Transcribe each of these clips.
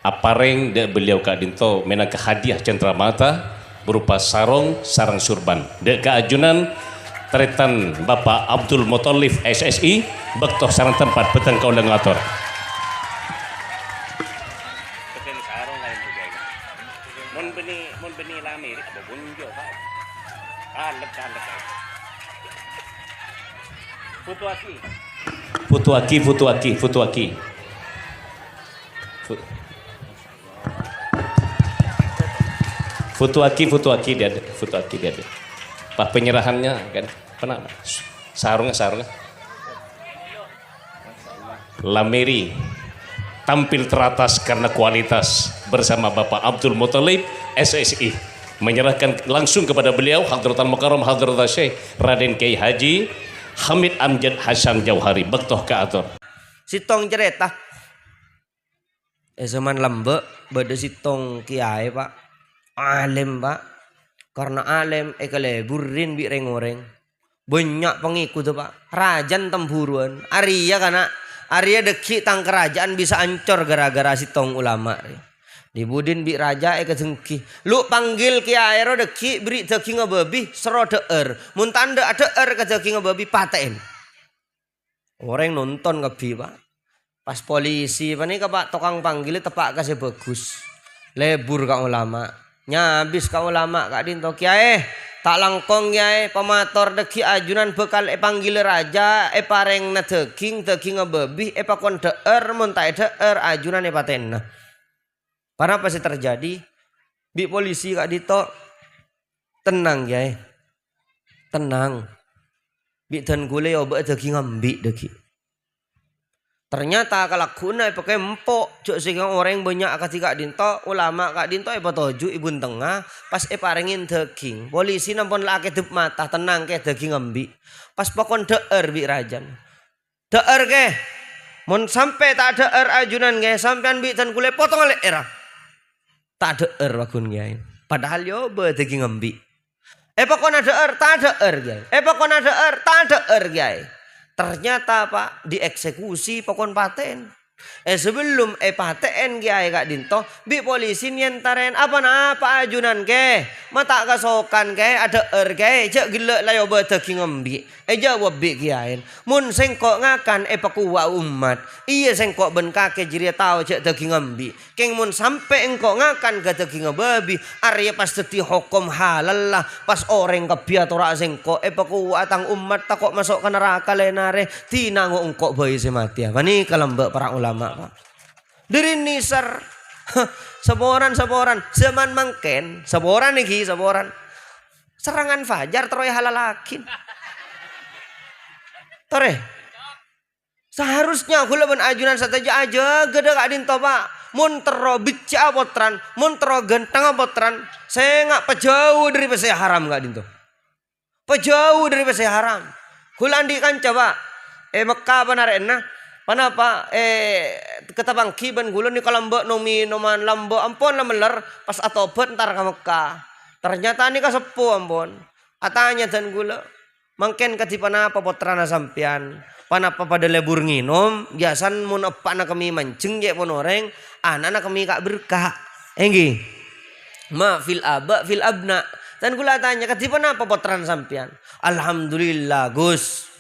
apareng de beliau Kak Dinto menangka hadiah cendramata berupa sarung sarang surban de keajunan teretan Bapak Abdul Muthalif SSI bektoh sarang tempat peteng kau lengator. Mon beni lami apa bunjo Pak. Futuaki. Futuaki dia ada. Pak penyerahannya kan pernah sarungnya. Lamiri tampil teratas karena kualitas bersama Bapak Abdul Muthalif SSI menyerahkan langsung kepada beliau Hadratul Mukarram Hadratul Syekh Raden Kiai Haji Hamid Amjad Hasan Jauhari bektoh kaatur. Sitong cerita zaman lambe bade sitong kiai Pak alim Pak karena alim keleburin bi reng-oreng banyak pengikut Pak rajan temburuan Arya karena Arya deki tang kerajaan bisa ancor gara-gara sitong ulama dibudin bi raja kedengki lu panggil kiai ro deki beri deki ngebabi sero deur mun tanda deur ke deki ngebabi paten orang nonton ngebi Pak pas polisi pani ke Pak tukang panggil tepak kasih bagus lebur ka ulama nyabis ka ulama Kak Dinto kiai tak langkong kiai pemator deki ajunan bekal panggil raja pareng na deki ngebabi pakon deur mun tak deur ajunan paten para apa sih terjadi bi polisi Kak Dito tenang ya tenang bi dan gule obat daging ngambi daging ternyata kalau guna pakai empok cuk sehingga orang banyak kasih Kak Dinto ulama Kak Dinto toju ibun tengah pas parengin daging polisi nampun laki dep mata tenang ke daging ngambi pas pokon deur bi rajan deur ke mun sampai tak deur ajunan ke sampean bi dan gule potong oleh era tak deur wagun kiai padahal yo daging ngembi pokon deur tak deur kiai pokon deur tak deur kiai ternyata Pak dieksekusi pokon paten sebelum paten kiai Kak Dinto bi polisi nyentaren apa ajunan ke mata kasokan ke ada ke cek gila layo daging ngembi jawab bi kiai mun sengkok ngakan pakuwa umat iya sengkok ben kake jiri tahu cek daging ngembi keng mun sampai engkok ngakan ke daging babi arya pas teti hukum halal lah pas orang kebiat ora sengkok pakuwa tang umat takok masuk ke neraka lenare tinango engkok bayi semati apa nih kalambak para ulama Pak dari nisar seboran zaman mangken seboran serangan fajar teroy halalakin tore seharusnya kula ben ajunan sateja aja gede Kak Dinto Pak mun tero bica potran mun tero genteng potran saya nggak pejauh dari pesai haram Kak Dinto pejauh dari pesai haram kula andi kanca Pak Mekah panarena panapa ketabang kiban gula ni kalambak noman lambo ampun lameler pas atobat ntar ka Mekah ternyata ni kasepuh ampun atanya dan gula mangken kati panapa potrana sampian panapa pada lebur nginom biasan mun apa na kami mancing je pun orang anak kami kak berkah enggi ma fil aba fil abna dan gula tanya kati panapa potrana sampian alhamdulillah Gus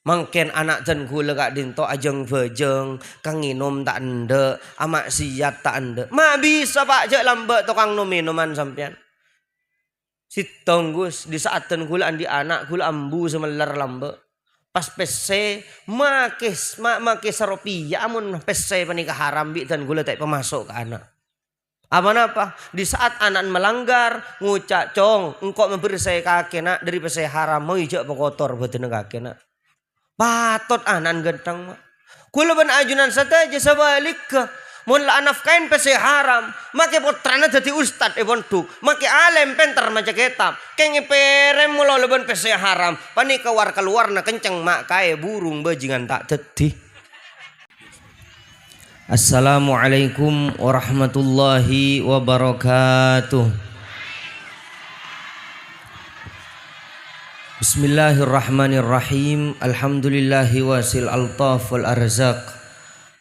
mangken anak dan gula Kak Dinto ajeng bejeng kang nginum tak ende amak siat tak ende ma bisa Pak jek lambe tukang minuman sampean sitong Gus di saat dan gula andi anak gula ambu semeler lambe pas pese make seropia amun pese panikah haram bi dan gula tak pemasok ke anak apa di saat anak melanggar ngucak cong engkau membersih kakena dari pese haram mau ijak pekotor batin kakena patot anan gentang kula ben ajunan saja sebalik mun la nafkain pese haram make putrana dadi ustad bontu make alem penter maca kitab keng perem mulo leben pese haram pani keluar na kenceng mak kae burung bajingan tak dadi. Assalamualaikum warahmatullahi wabarakatuh. Bismillahirrahmanirrahim. Alhamdulillahi wasil altaf wal arzaq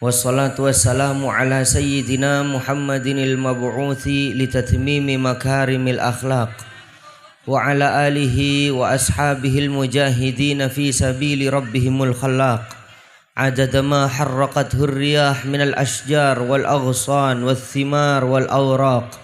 Wassalatu wassalamu ala sayyidina Muhammadinil mab'uthi litatmimi makarimil akhlaq wa ala alihi wa ashabihil mujahidin fi sabili rabbihimul khallaq adada ma harraqathu riyah minal ashjar wal aghsan wal thimar wal awraq.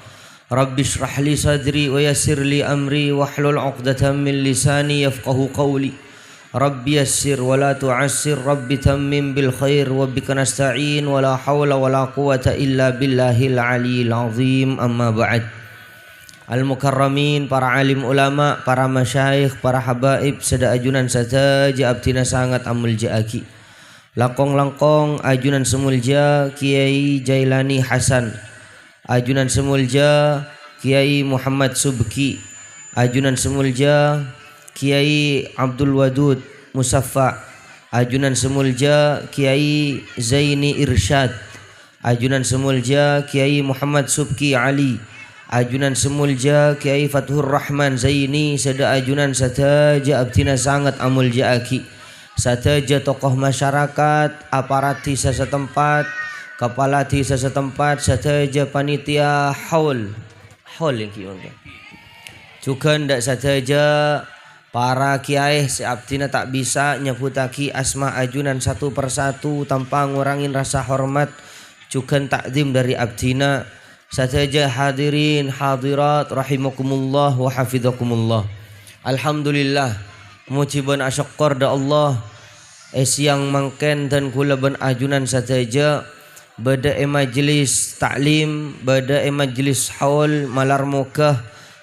Rabbi shrah li sadri wa yassir li amri wahlul 'uqdatam min lisani yafqahu qawli. Rabbi yassir wa la tu'assir, Rabbi tammim bil khair wa bika nasta'in wa la hawla wa la quwata illa billahil aliyyil azim. Amma ba'd. Al-mukarramin, para alim ulama, para masyayikh, para habaib, sada ajunan sataja abtina sangat amul jaaki. Langkong-langkong ajunan semulja Kiai Jailani Hasan, ajunan semulja Kiai Muhammad Subki, ajunan semulja Kiai Abdul Wadud Musaffa, ajunan semulja Kiai Zaini Irsyad, ajunan semulja Kiai Muhammad Subki Ali, ajunan semulja Kiai Fathur Rahman Zaini, sada ajunan sataja abtina sangat amul jaaki, sataja tokoh masyarakat, aparati setempat, kepala desa setempat, sataja panitia haul yang gimana juga ndak sataja para kiai seabdina tak bisa nyebutaki asma ajunan satu persatu tanpa ngurangin rasa hormat juga takdim dari abdina. Sataja hadirin hadirat rahimakumullah wa hafidhakumullah. Alhamdulillah mujiban asyakor da Allah siang mangken dan kula ben ajunan sataja bada majlis taklim, bada majlis haul malar mukah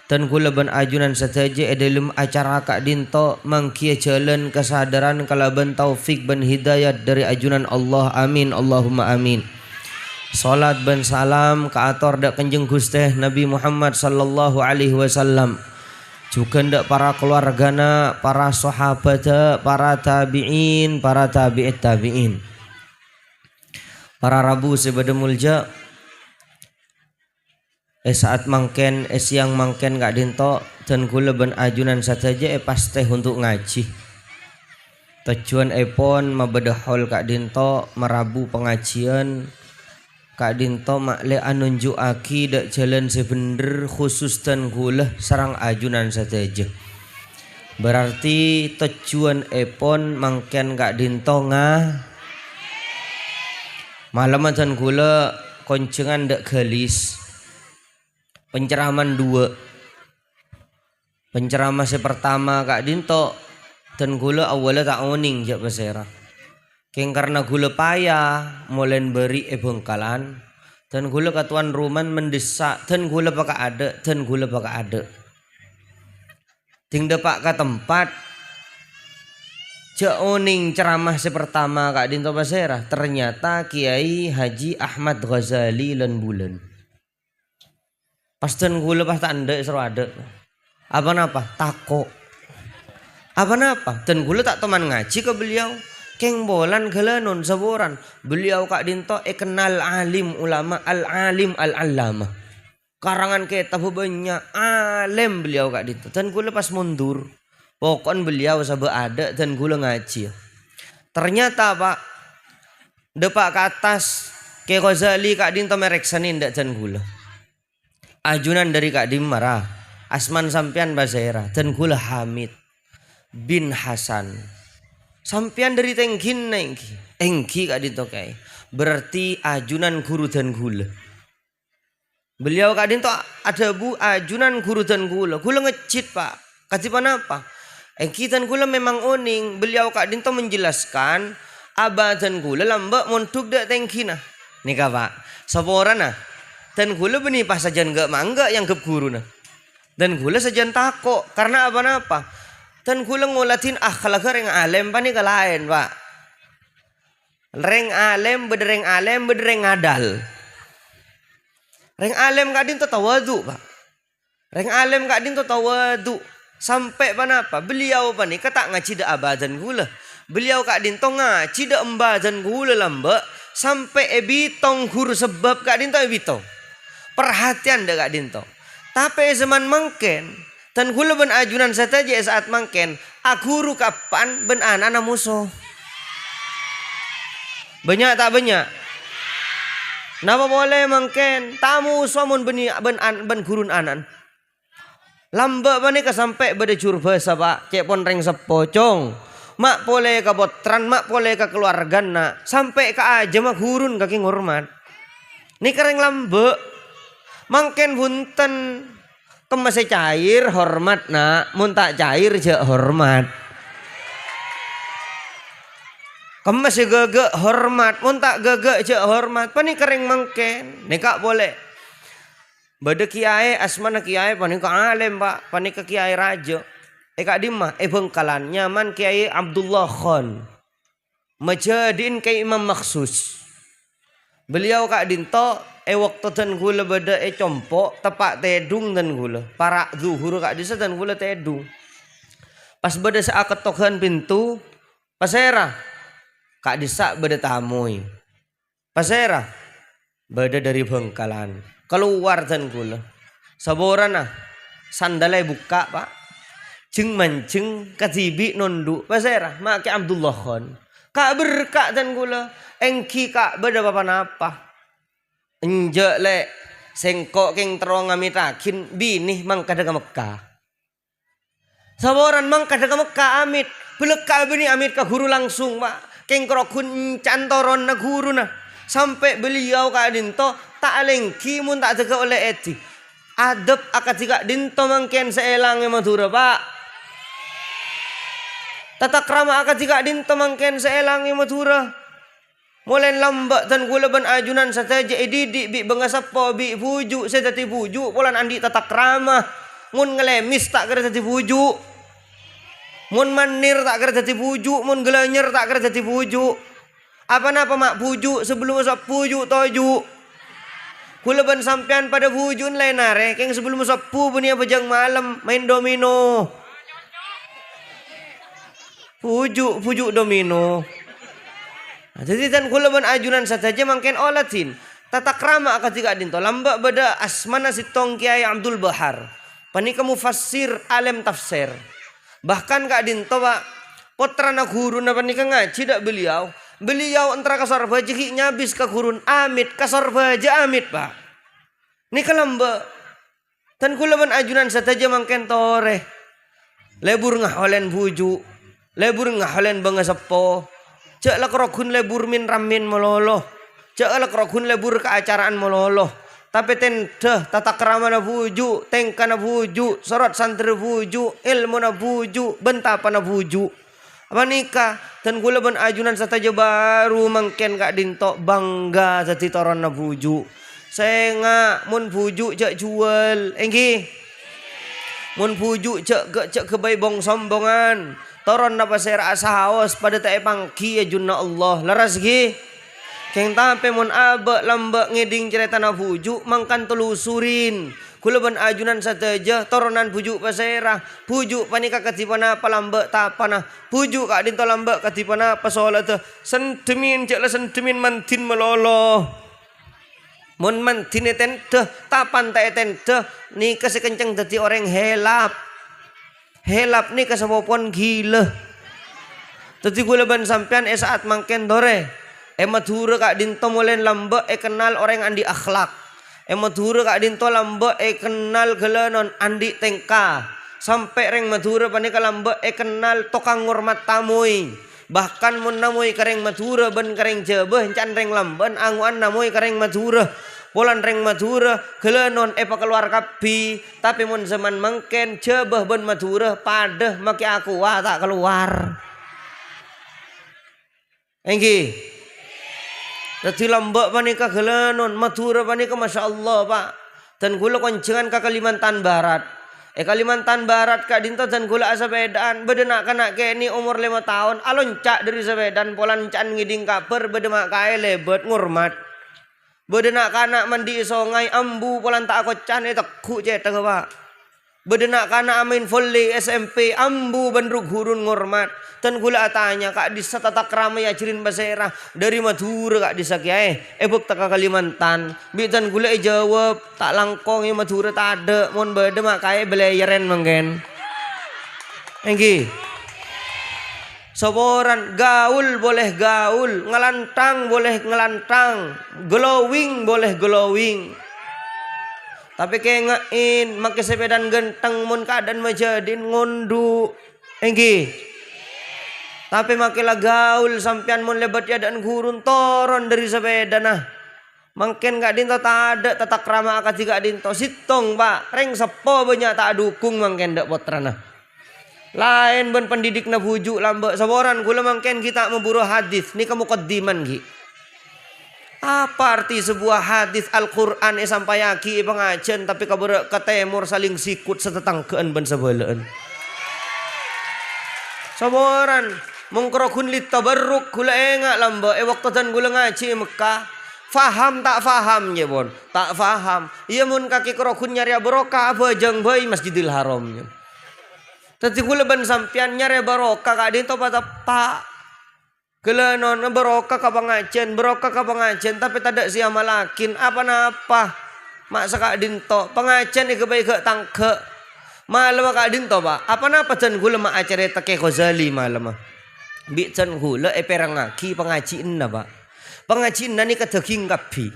dan kula ban ajunan sataja dalam acara kak dinto mangkia jalan kesadaran kalaban taufik ban hidayat dari ajunan Allah. Amin Allahumma amin. Salat ban salam ka ator dak Kanjeng Gusti Nabi Muhammad sallallahu alaihi wasallam, juga ndak para keluargana, para sahabat, para tabi'in, para tabi'it tabi'in, para rabu sebada mulja. Saat mangken siang mangken gak dinto dan kula ben ajunan sataja pasti untuk ngaji. Tujuan epon mabada hol kak dinto merabu pengajian kak dinto makle anunjukaki dak jalan sebener khusus dan kula sarang ajunan sataja. Berarti tujuan epon mangken kak dinto malam dan kula koncengan dak galis. Penceraman dua. Penceramah pertama kak dinto dan gula awalnya tak oning jak pasera. Keng karena gula payah molen beri bengkalan dan gula katuan ruman mendesak dan gula pakai ada. Ting depak ke tempat jak oning ceramah pertama kak dinto pasera. Ternyata Kiai Haji Ahmad Ghazali lan bulan. Pas dan gula pas tak anda seru ada. Apa napa? Tako. Apa napa? Dan gula tak teman ngaji ke beliau. Keng bolan galanon saboran. Beliau kak dinto kenal alim ulama al-alim al-allama. Karangan kitab banyak alim beliau kak dinto. Dan gula pas mundur. Pokon beliau sabah ada dan gula ngaji. Ternyata pak depak ke atas ke Ghazali kak dinto mereksanin dak dan gula. Ajunan dari Kak Dimara Asman sampian Bazaira dan gula Hamid bin Hasan sampian dari Tengkin Engki Kak Dinto kai. Berarti ajunan guru dan gula. Beliau Kak Dinto ada bu ajunan guru dan gula. Gula ngecit pak. Katipan apa? Engki dan gula memang oning. Beliau Kak Dinto menjelaskan abah dan gula lambak montuk dak Tengkina. Nika pak. Saborana. Dan gula benih pas sajan gak mangga yang ke guru nah. Dan gula sajan tako karena apa-apa. Dan gula ngolatin akhlak reng alem pani kalain pak. Reng alem bedereng ngadal. Reng alem kak dinto tawadu pak. Reng alem kak dinto tawadu. Sampai panapa beliau pani kata ngaji da abadan gula. Beliau kak dinto ngaji da embadan gula lamba. Sampai ebitong guru sebab kak dinto ebitong. Perhatian dah kak dinto. Tapi zaman mangken dan gula ben ajunan sataja saat mangken guru kapan ben anak musuh. Banyak tak banyak. Napa boleh mangken tamu suamun ben gurun anan. Lamba bani ka sampai bade curba sapa cek pon reng sepocong. Mak boleh ka botran, mak boleh ka keluargana sampai ka aja mak gurun kaki ngormat. Ni kereng lamba mangken bunten kemase cair hormat nak, mun tak cair je hormat. Kemas gege hormat, mun tak gege je hormat. Pani kering mangken, nekak boleh. Bade kiai asmana kiai pani ka alim pak, pani ka kiai raja. Kak dimah Bengkalan nyaman Kiai Abdullah Khan. Majadin Kiai Imam Maksus. Beliau kak dinto waktu dan gula beda compok tepak tedung dan gula. Para zuhur kak disa dan gula tedung. Pas beda seaket tokan pintu pasera. Kak disa beda tamuy. Pasera beda dari Bengkalan. Keluar dan gula. Saborana sandalai buka pak. Ceng manceng katibi nondu pasera make Abdullah Khan. Kak berkak dan gula. Engki kak beda apa napa. Enjek le sengkok keng terong amitakin binih mang kadaga Mekah. Saboran mang kadaga Mekah amit. Beleka bini amit ke guru langsung pak. Keng krokun cantoron na guru na. Sampai beliau kak dinto tak lengki mun tak jaga oleh eti. Adep akatika dinto mangken seelangnya Madura pak. Tata krama akatika dinto mangken seelangnya Madura. Mulai lambak dan gula ban ajunan saja didik bi bengasapo bi pujuk saya tadi pujuk polan andi tata krama. Mun ngelemis tak kira tadi pujuk. Mun manir tak kira jadi pujuk, mun gelanyer tak kira jadi pujuk. Apa-apa mak pujuk sebelum usap pujuk toju. Kula ban sampean pada pujun lain are, keng sebelum usap pu punya bejang malam main domino. Pujuk domino. Nah, jadi dan kula ban ajunan saja mangken olatin. Tata krama ketika dinto lambak beda asmana sitong Kiai Abdul Bahar. Panika mufassir alim tafsir. Bahkan kak dinto pak potrana guru na panika ngaji dak beliau. Beliau antara kasar baja nyabis ke gurun amit kasar baja amit pak. Ini kalamba tan kulaban ajunan sataja mangken tore. Lebur ngaholen buju, lebur ngaholen bangasapo. Cak lak rokun lebur min ramin mololo. Cak lak rokun lebur ke acaraan mololo. Tapi tenda tata kerama na buju, tengka na buju, sorot santri buju, ilmu na buju, bentapa na buju. Apa nikah dan gula ban ajunan sataja baru mangken kak dinto bangga jati toron na buju. Saya ngak mun buju cak jual, enggi. Mun buju cak kebai bong sombongan. Toron na pasir asa hawas pada tae pangki ajunna Allah laras gi. Keng tampe mun abek lambak ngeding cerita na buju mangkan telusurin. Kula ban ajunan sataja toronan bujuk pasera. Bujuk panika katipana palambak tapana. Bujuk kak dinto lambak katipana pasola te. Sendemin cek la sendemin mantin melolo. Mun mantin tente tapan ta tente ni kasi kenceng dadi orang helap. Helap ni kasapopon gila. Dadi kula ban sampean saat mangken dore. Madura kak dinto molen lambak kenal orang andi akhlak. Madura kak dinto lambak kenal gelanon andi tengka. Sampai reng Madura panika lambak kenal tokang ngormat tamuy. Bahkan mun namuy kareng Madura ben kareng jebeh can reng lamban anguan namuy kareng Madura. Polan reng Madura gelanon keluar kapi. Tapi mun zaman mangken jebeh ben Madura padeh maki aku wah tak keluar. Enggi. Dadi lambak panika gelanon Madura panika Masya Allah pak. Dan gula koncengan ke Kalimantan Barat. Kalimantan Barat kak dinto dan gula asabedaan. Bedenak kanak kini umur 5 tahun. Alon cak dari sebedan polan can ngiding kaper bedemak kae lebet ngurmat. Bedenak kanak mandi songai ambu polan tak kocan teku cetak pak. Bedenak kanak amin volley SMP ambu bandruk gurun ngurmat. Dan gula tanya kak disa tata krama ya cirin basera dari Madura kak disa kiai ebuk taka Kalimantan bitan gula jawab tak langkong ya Madura tak ada mon beda mak kai belayaren mangken enggi Soboran gaul boleh gaul, ngelantang boleh ngelantang, glowing boleh glowing. Tapi kengain make sepedan genteng mun keadaan majadin ngundu. Enggi. Tapi makilah gaul sampean mun lebat yadaan gurun toron dari sepeda nah. Mungkin gak dinto tak ada tatak krama akad gak dinto sitong pak reng sepo banyak tak dukung mungkin dak potrana. Lain ben pendidik na bujuk lambek saboran kula mungkin kita memburu hadis ni kamu kodiman gi. Apa arti sebuah hadis Al-Qur'an sampai aki pengajian tapi kabur ke temur saling sikut setetangkeun ben sebelaan. Saboran mungkrokun lit tabarruk kula engak lambek waktu tan kula ngaji Mekah. Faham tak faham ya bon, tak faham. Iya mun kaki kerokun nyari barokah apa jang bayi Masjidil Haramnya. Tadi kula ban sampian nyari barokah kak dinto pada pak. Kelenon barokah ka pengajian, tapi tidak siya malakin apa napa. Mak sakak dinto pengajian iku bae ke tangke. Malam kak dinto pak. Apa napa jan kula mak acara take Ghazali malam. Bi jan kula perang ngaki pengajian na pak. Pengajian ni kedaging kabi.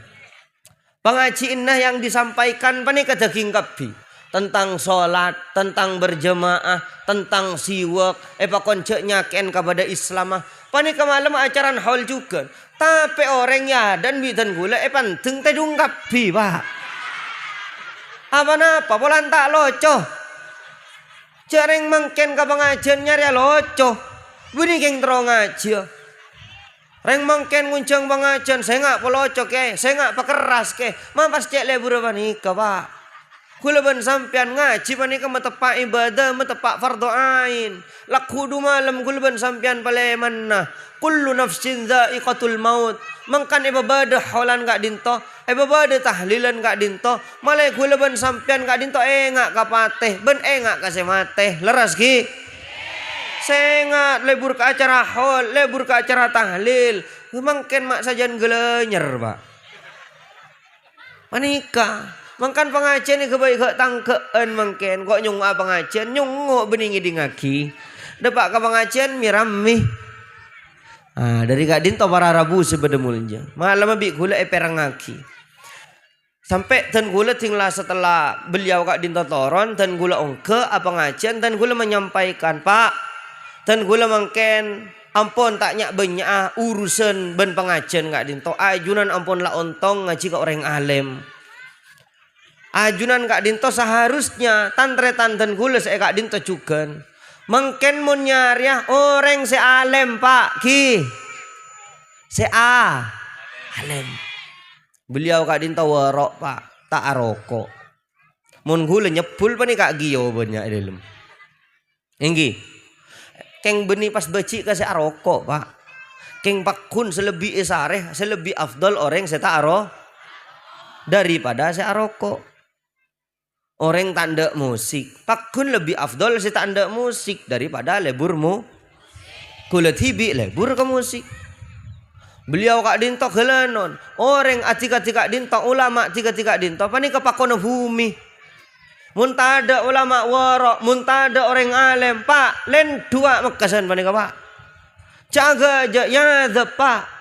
Pengajian yang disampaikan pani kedaging kabi. Tentang sholat, tentang berjemaah, tentang siwak. Pakon nyaken kepada Islam. Pani kemalam acaran hall juga. Tapi orang ya dan bidan gula penting tedung kabi pak. Apa napa polan tak loco. Jareng mangken ke pengajian nyari loco. Buni keng terong aja. Reng mangken nguncang pengajian, saya nggak pelocok saya nggak pekeras mampas cek lebur panika pak. Kula ban sampean ngaji panika metepak ibadah, metepak fardu ain. Lakudu malam kula ban sampean paleman nah. Kullu nafsin dha'iqatul maut. Mangkan ibadah holan gak dinto, ibadah tahlilan gak dinto. Malai kula ban sampean gak dinto engak kapateh, ben engak kasemate. Leras ki. Sengat lebur ke acara hol, lebur ke acara tahlil. Mungkin mak sajan gelenyer pak. Manika, mangkan pengajian ni kebaik ke tangkeen mungkin. Kok nyung pengajian, nyung beningi dingaki. Depak ke pengajian mirami. Dari kak dinto para rabu sebedemulnya. Malam abik gula perang ngaki. Sampai dan gula tinggal setelah beliau kak dinto toron dan gula ongke pengajian dan gula menyampaikan pak. Dan gula mangken ampun tak nyak banyak urusan ben pengajian gak dinto ajunan ampun lah ontong ngaji ke orang alim. Ajunan gak dinto seharusnya tantretan dan gula saya gak dinto juga. Mangken mun nyari orang se alim pak ki. Se alim. Beliau gak dinto warok pak tak aroko. Mun gula nyepul pa ni kak giyo banyak dalam. Enggi. Keng beni pas beci kasih aroko pak. Keng pakun selebih isareh, selebih afdol orang seta aro daripada saya aroko. Orang tanda musik, pakun lebih afdol seta tanda musik daripada leburmu. Kulit hibi lebur ke musik. Beliau kak dinto gelanon. Orang atika-tika dinto ulama tika-tika dinto. Pani kepakon bumi. Muntada ulama warok, muntada orang alim pak, len dua mekasan panika pak. Jaga aja ya pak.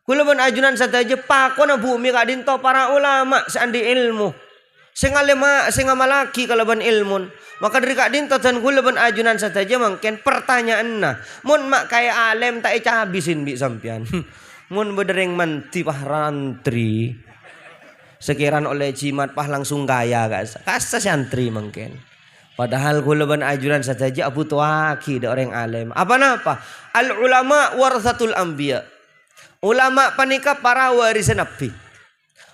Kula ban ajunan sadaja pak kono bumi kak dinto para ulama seandi ilmu. Sing alima sing amalaki kalaban ilmun. Maka dari kak dinto dan kula ban ajunan sadaja mungkin pertanyaanna. Mun mak kaya alim tak eca habisin bi sampean. Mun bedereng manti pahrantri. Sekiran oleh jimat pah langsung kaya kasa santri mungkin. Padahal kulaban ajuran saja abu tuaki da orang alim. Apa napa? Al ulama warathatul anbiya. Ulama panika para warisan nabi.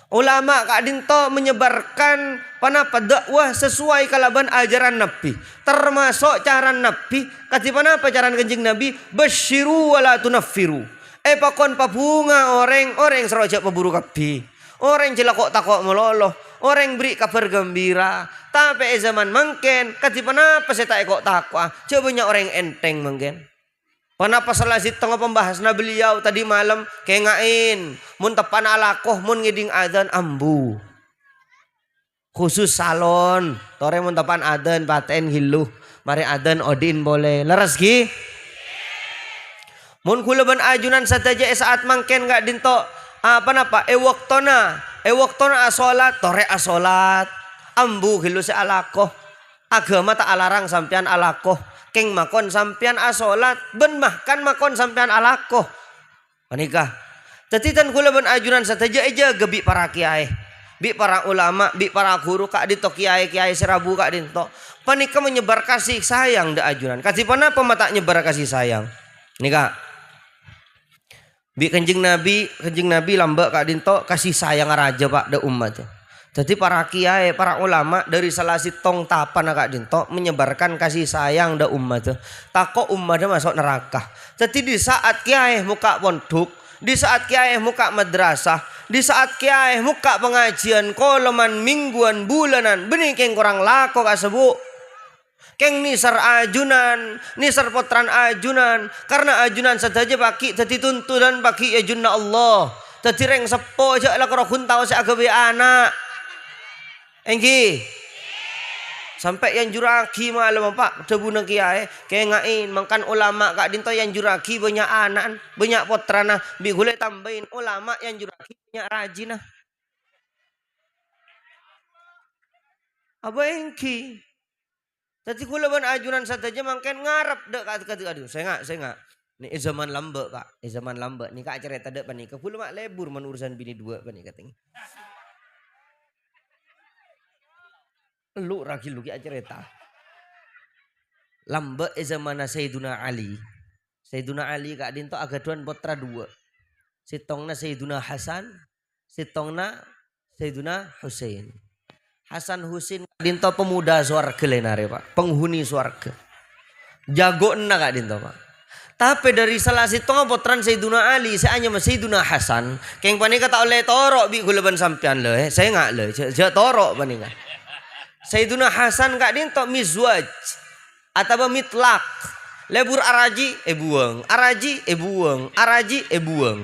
Ulama kak dinto menyebarkan panapa dakwah sesuai kalaban ajaran nabi. Termasuk cara nabi. Kati panapa cara kanjeng nabi? Basyiru wala tunaffiru. Pakon pabunga orang serojak paburu kabi. Orang jelakok takok meloloh, orang beri kabar gembira. Tapi zaman mungkin, kati panapa saya tak kok takwa. Cobanya orang enteng mungkin. Panapa salah si tengah pembahas na beliau tadi malam kengain. Mun tepan alakoh, mun ngiding adzan ambu. Khusus salon, tore mun tepan adzan paten hiluh. Mari adzan odin boleh. Leres ki? Mun kula ban ajunan sataja saat mangken gak dinto apa napa waktona asolat tore asolat ambu hilu se alako agama tak alarang sampean alako keng makon sampean asolat ben mahkan makon sampean alako menikah jadi tan kula ban ajunan sataja eja gebi para kiai bi para ulama bi para guru kak dinto kiai serabu kak dinto panika menyebar kasih sayang da ajunan kasih pana pemata nyebar kasih sayang nikah bi kanjeng nabi lambak kak dinto kasih sayang raja pak da umat. Jadi para kiai, para ulama dari salasi tong tapan kak dinto menyebarkan kasih sayang da umat. Tako umat masuk neraka. Jadi di saat kiai muka pondok, di saat kiai muka madrasah, di saat kiai muka pengajian koloman mingguan bulanan benih keng kurang lako kasebut. Keng nisar ajunan, nisar potran ajunan. Karena ajunan saja baki tadi tuntunan baki ajunna Allah. Tadi reng sepo aja lah kerokun tahu saya agawe anak. Enggi. Sampai yang juraki malam pak debuna kiai kayak ngain mangkan ulama kak dinto yang juraki banyak anak banyak potrana bi gule tambahin ulama yang juraki banyak rajin nah. Apa engki? Jadi kula ban ajunan saja mangken ngarep dek kata aduh saya enggak ni zaman lambe kak zaman lambe ni kak cerita dek panik kula mak lebur men urusan bini dua panik katanya lu raki lu ki cerita lambe zaman Sayyiduna Ali kak dinto agaduan putra dua sitongna Sayyiduna Hasan sitongna Sayyiduna Husain Hasan Husin dinto pemuda swarga lenare pak penghuni swarga jago na kak dinto pak tapi dari salah situ potran Sayyiduna Ali saya hanya Sayyiduna Hasan keng panika tak oleh torok bi gulaban sampean le saya nggak le saya torok panika Sayyiduna Hasan kak dinto mizwaj atau mitlak lebur araji buang araji buang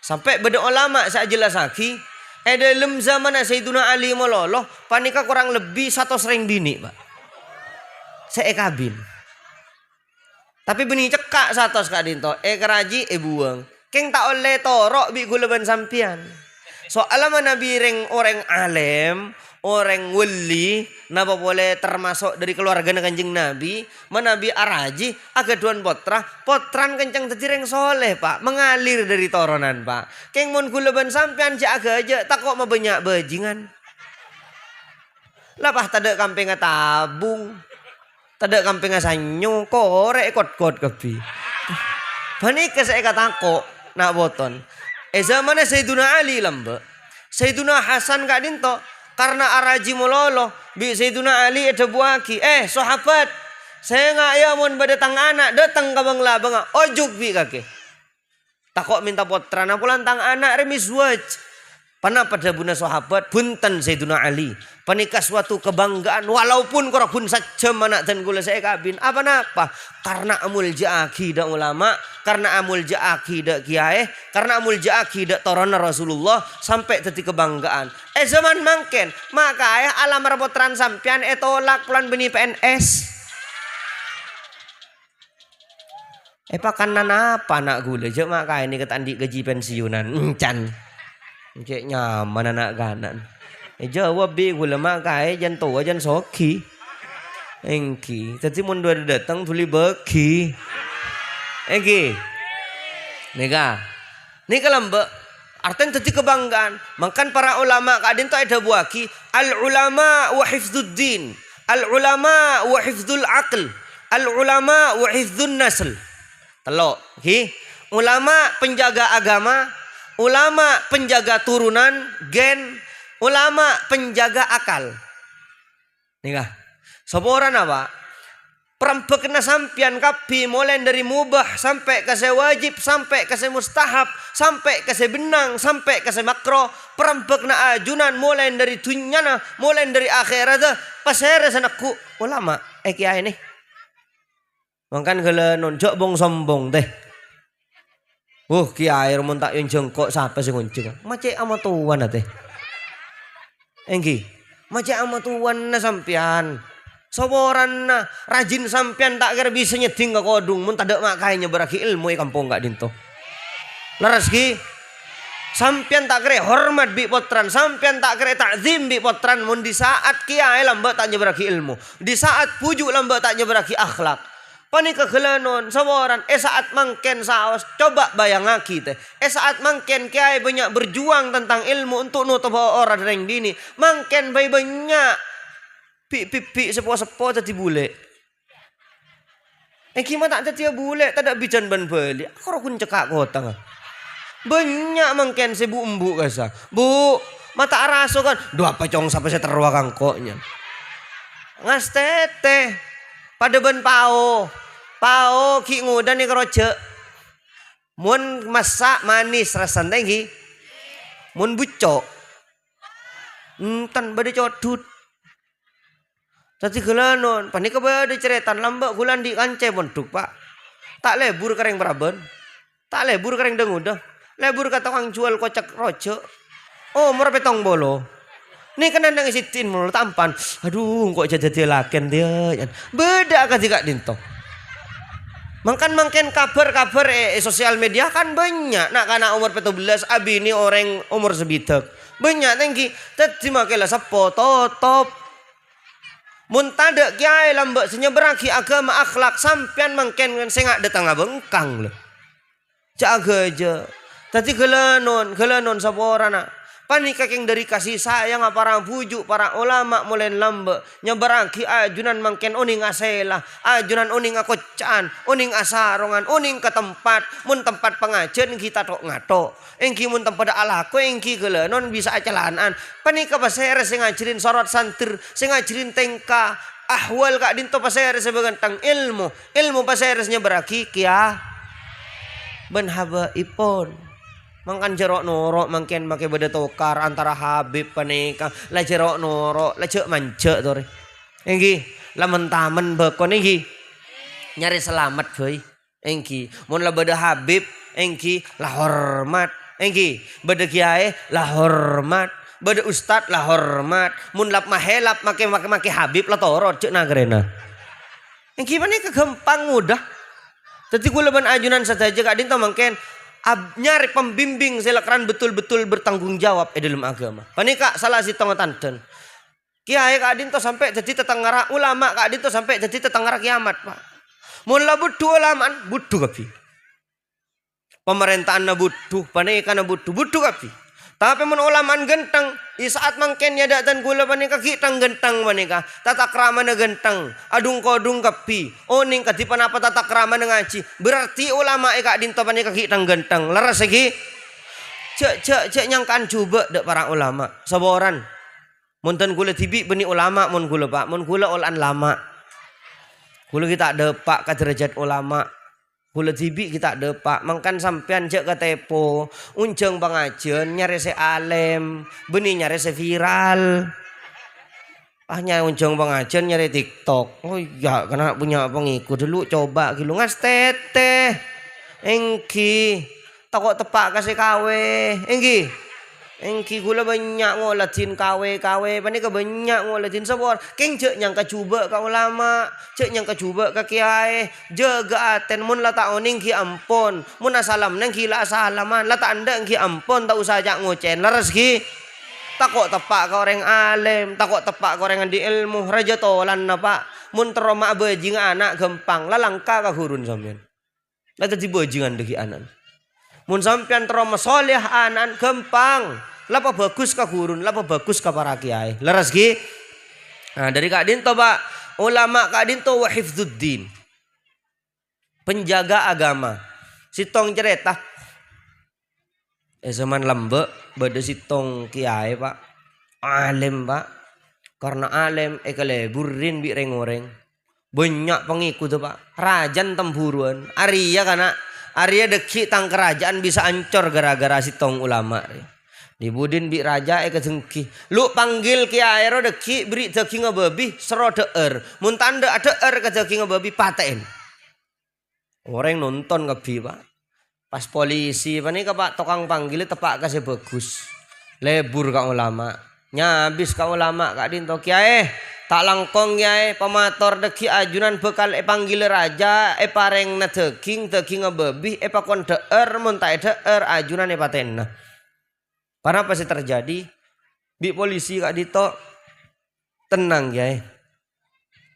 sampai beda ulama saya jelas lagi dalam zaman Sayyiduna Ali mololoh panika kurang lebih 100 bini pak saya kabin tapi benih cekak 100 kak dinto keraji buang keng tak oleh torok bi gulaban sampian soalnya nabi reng orang alim orang wali napa boleh termasuk dari keluarga kanjeng nabi menabi araji agaduan potran kencang terjireng soleh pak mengalir dari toronan pak keng mon gulaban sampean si aga aja tak kok banyak bajingan lapah tada kampeng tabung tada kampeng sanyo korek kot kebi panika saya kata kok nak boton zaman Sayyiduna Ali lambe Sayyiduna Hasan kak dinto karena araji mololo bi Sayyiduna Ali ada buaki sahabat saya nggak ya mon datang anak datang ke bangla bangga ojuk bi kake takok minta potrana pulang tang anak remis waj pana pada buna sahabat bunten Sayyiduna Ali panika suatu kebanggaan walaupun korokun saja anak dan gula saya kabin apa napa karena amul ja'aki da ulama karena amul ja'aki da kiai karena amul ja'aki da torona Rasulullah sampai teti kebanggaan zaman mangken maka ayah alam rapotran sampian tolak pulan beni PNS pakanan apa anak gula je maka ini ketandi gaji pensiunan encan cek nyaman anak ganan jawab bi gula maka jan tua jan soki engki tadi mun dua datang tuli beki engki nika lambe artinya tadi kebanggaan makan para ulama kadin tu ada buaki al ulama wa hifdzuddin al ulama wa hifdzul aql al ulama wa hifdzun nasl telok ki ulama penjaga agama ulama penjaga turunan gen ulama penjaga akal nika seorang apa perampekna sampian kapi mulai dari mubah sampai ke wajib sampai ke mustahab sampai ke benang sampai ke makro perampekna ajunan mulai dari dunyana mulai dari akhirat pasere sanakku ulama kiai ini makan gala nonjok bong sombong teh kiai rumun tak yung jengkok siapa sih ngonceng macam ama tuan teh engki macam ama tuan na sampian Soboran na rajin sampean tak kira bisa nyeding ke kodung mun tadak makainya beraki ilmu kampung gak dinto. Laras ki sampean tak kira hormat bi potran, sampean tak kira takzim bi potran mun di saat kiai lambat tak nyeberaki ilmu, di saat pujuk lambat tak nyeberaki akhlak. Panika kelanon soboran saat mangken saos coba bayangaki teh. Saat mangken kiai banyak berjuang tentang ilmu untuk nutup orang reng dini, mangken banyak pi sepo tadi bule. Gimana tak tadi bule tak ada bican ban beli. Aku rakun cekak kota. Banyak mangken si bu embu kasa. Bu, mata araso kan. Dua pecong sampai saya terwakang koknya. Ngas tete. Pada ban pao. Pao ki ngudan ni keroce. Mun masak manis rasan tinggi. Mun bucok. Tan bade codut. Tadi gelanon, panik bade ceretan lambak gulan di kancai bentuk pak. Tak lebur kereng beraben. Tak lebur kereng dengudah. Lebur kata orang jual kocak roce. Oh murah petong bolo. Nih kena nang isitin mulu tampan. Aduh kok jadi laken dia. Beda kan tidak dinto. Mangken kabar sosial media kan banyak. Nak kana umur 17 abi ini orang umur sebidak. Banyak tinggi. Tadi makelah sepo top. Mun tada kiai lambak senyeberaki agama akhlak sampean mangken ngan sengak datang bengkang lho. Jaga aja. Tadi gelanon saborana. Panik kakeng dari kasih sayang para bujuk para ulama mulai lambak nyeberaki ajunan mangken uning asela, ajunan uning akocan, uning asarongan, uning ke tempat, mun tempat pengajian kita tok ngato. Engki mun tempat alako engki gelanon bisa acalanan. Panik ka pasere sing ngajarin sorot santir, sing ngajarin tengka, ahwal kak dinto pasere sebagantang ilmu pasere nyeberaki kia benhaba ipon. Mangkan jerok norok mangken make beda tokar antara Habib panika la jerok norok la cek mancek to re. Engki lamun tamen bekon engki nyari selamat boy. Engki mun la beda Habib engki la hormat. Engki beda kiai la hormat. Beda ustad la hormat. Mun lap mahelap make Habib la torot cek nagrena. Engki panika gampang mudah. Dadi kula ban ajunan saja kak dinto mangken nyari pembimbing selakran betul-betul bertanggung jawab dalam agama. Panika salah si tangan. Kiai kak adin to sampai jadi tetanggara ulama kak adin to sampai jadi tetanggara kiamat pak. Mula butuh ulamaan butuh kapi. Pemerintahan na butuh, panika na butuh kapi. Tapi mun ulamaan genteng, di saat mangken ya dan gula panika kitang genteng panika. Tata krama na genteng, adung kodung kapi. Oning kadipan apa tata krama na ngaji. Berarti ulama kak dinto panika kitang genteng. Laras lagi. Cek nyangkaan coba dek para ulama. Saboran. Munten gula tibi beni ulama mun gula pak, mun gula olan lama. Gula kita depak ke derajat ulama. Kula tibi kita depak mangkan sampean cek ke tepo unjeng pengajian nyari se alem benih nyari se viral nyari unjeng pengajian nyari TikTok. Oh ya karena punya pengikut dulu coba gitu ngas tete engki takut tepak kasih kawe engki gula banyak ngolatin kawe panika banyak ngolatin sabor keng cek nyangka coba ka ulama cek nyangka coba ka kiai jaga aten mun la ta oning ki ampun mun asalam nang ki la asalaman la ta anda ki ampun tak usah jak ngocen laras ki takut tepak ka orang alim takut tepak ka orang di ilmu raja tolan na pak mun teroma bajing anak gampang la langka ka hurun sampean la dadi bajingan deki anak. Mun sampean teroma soleh anan gampang. Lapa bagus ka gurun, lapa bagus ka para kiai. Leres ki. Nah, dari Kak Dinto Pak, ulama Kak Dinto wa hifdzuddin. Penjaga agama. Sitong cerita. Zaman lembek bade sitong kiai Pak. Alim Pak. Karena alim keleburin bi reng-oreng. Banyak pengikut Pak. Rajan temburuan. Arya deki tang kerajaan bisa ancor gara-gara si tong ulama. Dibudin bi raja kejengki. Lu panggil kiai ro deki beri deki ngebabi sero deer. Mun tanda ada kejengki ngebabi paten. Orang nonton kebi Pak. Pas polisi panika Pak tukang panggil tepak kasih bagus. Lebur ka ulama. Nyabis ka ulama Kak Dinto kiai tak langkong kiai pamator deki ajunan bekal panggil raja pareng na daging ngebebi pakon deer mun tak deer ajunan patenna. Karena apa sih terjadi? Bi polisi kak dito tenang kiai.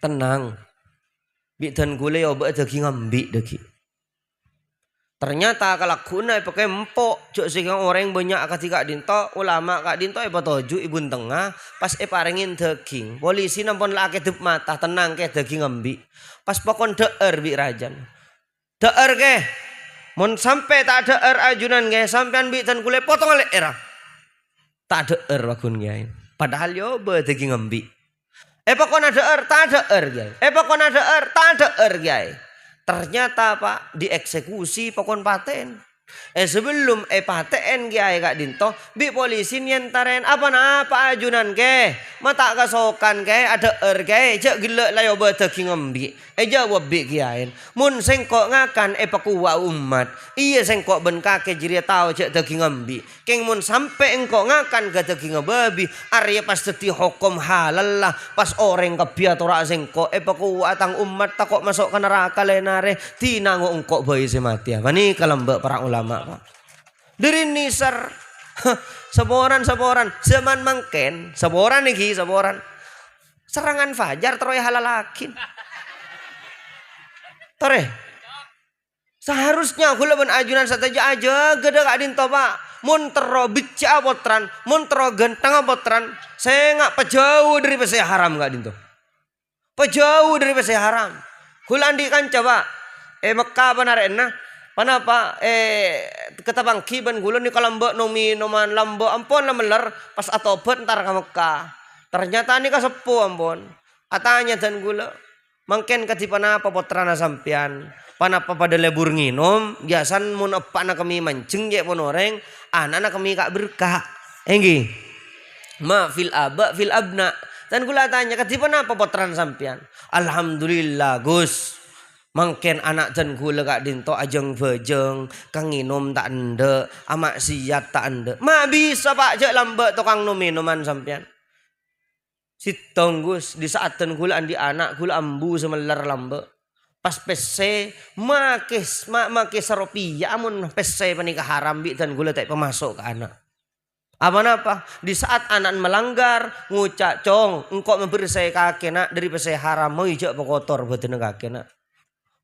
Tenang. Bi dan gule obat daging ngambi deki. Ternyata kalakuna pakai empok cok sehingga orang banyak ketika dinto ulama kak dinto patoju ibun tengah pas parengin daging polisi nampun lah kedep mata tenang ke daging ngembi pas pokon deer bi rajan deer ke mon sampai tak deer ajunan ke sampean bi dan kule potong oleh era tak deer wakun kiai padahal yo be daging ngembi pokon deer tak deer kiai pokon deer tak deer kiai. Ternyata Pak dieksekusi pokon paten. Sebelum paten kiai kak dinto bi polisi nyentaren apa ajunan ke mata kasokan ke ada ke jak gila layo daging ngembi jawab bi kiai mun sengkok ngakan pakuwa umat iya sengkok ben kake jiri tau jak daging ngembi keng mun sampai engkok ngakan ke daging ngebabi arya pas teti hukum halal lah pas orang kebiat ora sengkok pakuwa tang umat takok masuk ke neraka lenare tinango engkok bayi semati apa nih kalambak para ulama Pak. Dari nisar seboran zaman mangken seboran iki seboran serangan fajar teroy halalakin tore seharusnya kula ben ajunan sateja aja gede kak dinto Pak mun tero bica potran mun tero gentang potran saya ngak pejauh dari pesai haram kak dinto pejauh dari pesai haram kula andikan coba Mekah panarena Panapa ketabang kiban gulon ni kalamba no minuman lambo ampon la meler pas atobat ntar ka Mekah. Ternyata ni kasepo ampon. Atanya dan gula mangken katipana apa potrana sampean. Panapa pada lebur nginom biasan mun apa na kami mancing je ponoreng anana kami kak berkah. Enggi. Ma fil aba fil abna. Dan gula tanya katipana apa potrana sampean. Alhamdulillah Gus. Mangken anak dan gula kak dinto ajeng bejeng kang nginum tak ende amak siat tak ende ma bisa Pak jak lambat tukang no minuman sampean sitong Gus di saat dan gula andi anak gula ambu semelar lambat pas pese makis seropia amun pese panika haram bi dan gula tak pemasok ke anak apa di saat anak melanggar ngucak cong engkau memberi saya kakek dari pese haram mau ijak pekotor buat kakek nak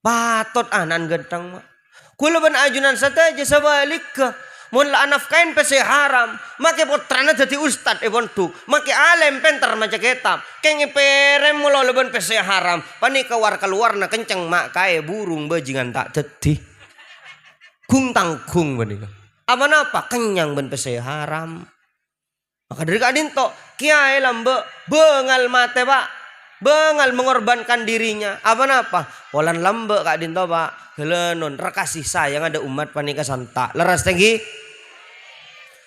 patot anan gentang mak. Kula ban ajunan sateja sebalik ke. Mun la anafkain pese haram. Make putrana dadi ustad bontuk. Make alem pentar maca kitab. Keng perem mulo leben pese haram. Pani keluar na kenceng mak kae burung bajingan tak dadi. Kung tangkung banika. Apa kenyang ben pese haram. Maka dari kadinto kiai lambe bengal mate Pak. Bengal mengorbankan dirinya. Apa? Walan lambe kak dinto Pak. Helenon rekasih sayang ada umat panika santa. Leras tinggi.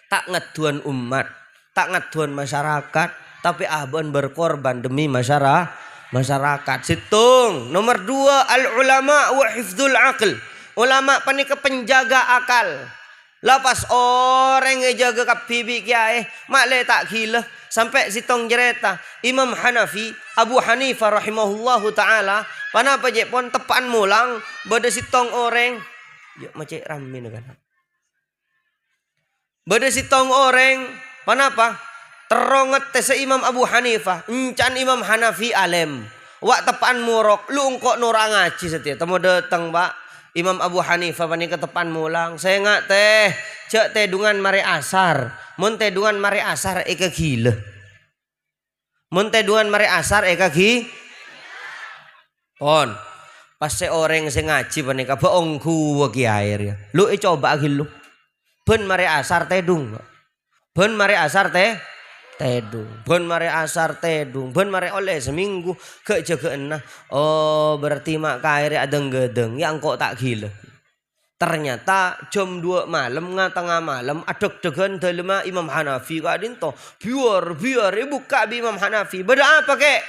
Tak ngaduan umat. Tak ngaduan masyarakat. Tapi abon berkorban demi masyarakat. Situng. Nomor 2 al ulama wa hifdzul aql. Ulama panika penjaga akal. Lapas orang ngejaga kapibi kiai. Makle tak gila. Sampai sitong jereta Imam Hanafi Abu Hanifah rahimahullahu ta'ala panapa je pon tepaan mulang bada sitong orang yuk macam rame kan bada sitong orang panapa teronget tese Imam Abu Hanifah encan Imam Hanafi alem wak tepaan murok lu engkok nora ngaji setia temu datang Pak Imam Abu Hanifah panika tepan mulang saya ngak teh cek teh dungan mari asar mun teh dungan mari asar eka gila mun teh dungan mari asar eka gi pon pas se orang se ngaji panika beongku ki air ya lu coba gilu ben mari asar teh dung ben mari asar teh tedung ben mari asar tedung ben mari oleh seminggu ke jaga oh berarti mak kair adeng gedeng yang kok tak gila ternyata jam 2 malam tengah malam adeg-degan dalema Imam Hanafi kak dinto biar buka bi Imam Hanafi beda apa kek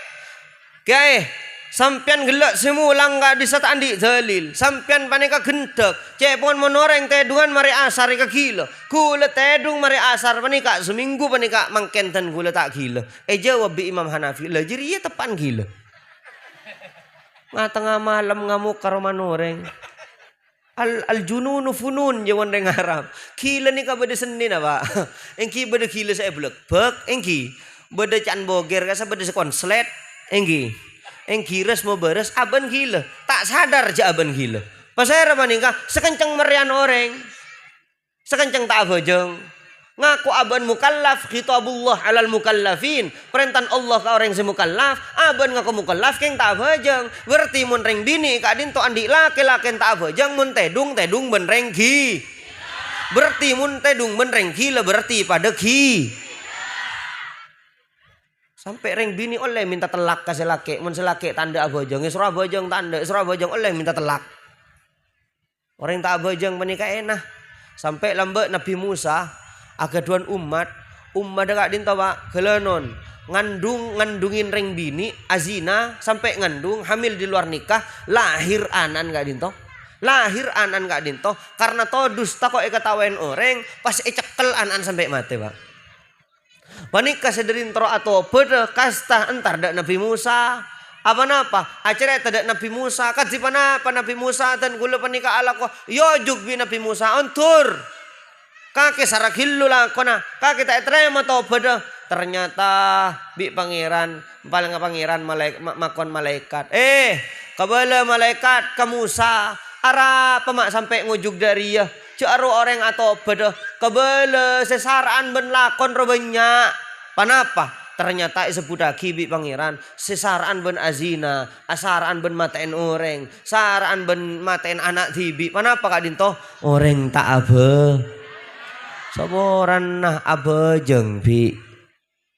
Sampian gelak semulang gak bisa tandi dalil. Sampian panika gendek. Cepon menoreng tedungan mari asar ka gila. Gula tedung mari asar panika seminggu panika mangkenten gula tak gila. Jawab bi Imam Hanafi. Lah jadi tepan gila. Nga tengah malam ngamuk karo manoreng. Al jununu funun jawan deng Arab. Gila ni ka bade senin apa? Engki bade gila saya blek. Bek engki bade can boger kasa bade sekonslet engki. Res mau beres aban gila. Tak sadar aja aban gila. Pasal apa nih kah? Sekencang merian orang. Sekencang tak bojong. Ngaku aban mukallaf. Khitabullah alal mukallafin. Perintah Allah ke orang semukallaf. Aban ngaku mukallaf keng tak bojong. Berarti mun reng bini kadin to andi laki-laki tak bojong. Mun tedung ben reng gi. Berarti mun tedung ben reng gila berarti pada gi. Sampai reng bini oleh minta telak kasih laki. Mun selaki tanda abojong. Surah bojong tanda. Surah bojong oleh minta telak. Orang tak abojong menikah enak. Sampai lambat Nabi Musa. Agaduan umat. Umat dekat dinta pak. Kelenon. Ngandungin reng bini. Azina. Sampai ngandung. Hamil di luar nikah. Lahir anan gak dinto. Lahir anan gak dinto. Karena todus takut ketawain orang. Pas cekel anan sampai mati pak. Panika sederin tro atau beda kasta entar dak Nabi Musa apa napa acara tadak Nabi Musa kat panapa Nabi Musa dan gula panika ala ko yojug bi Nabi Musa ontur kake sarakillu lah kona kake tak terima to beda ternyata bi pangeran paling pangeran makon malaikat kabala malaikat ke Musa ara pemak sampai ngujug dari ya Caru orang atau beda kebele sesaraan ben lakon robenya. Panapa? Ternyata disebut lagi bi pangeran sesaraan ben azina, asaraan ben matain orang, saraan ben matain anak tibi. Panapa kak dinto? Orang tak abe. Saboran nah abejeng bi.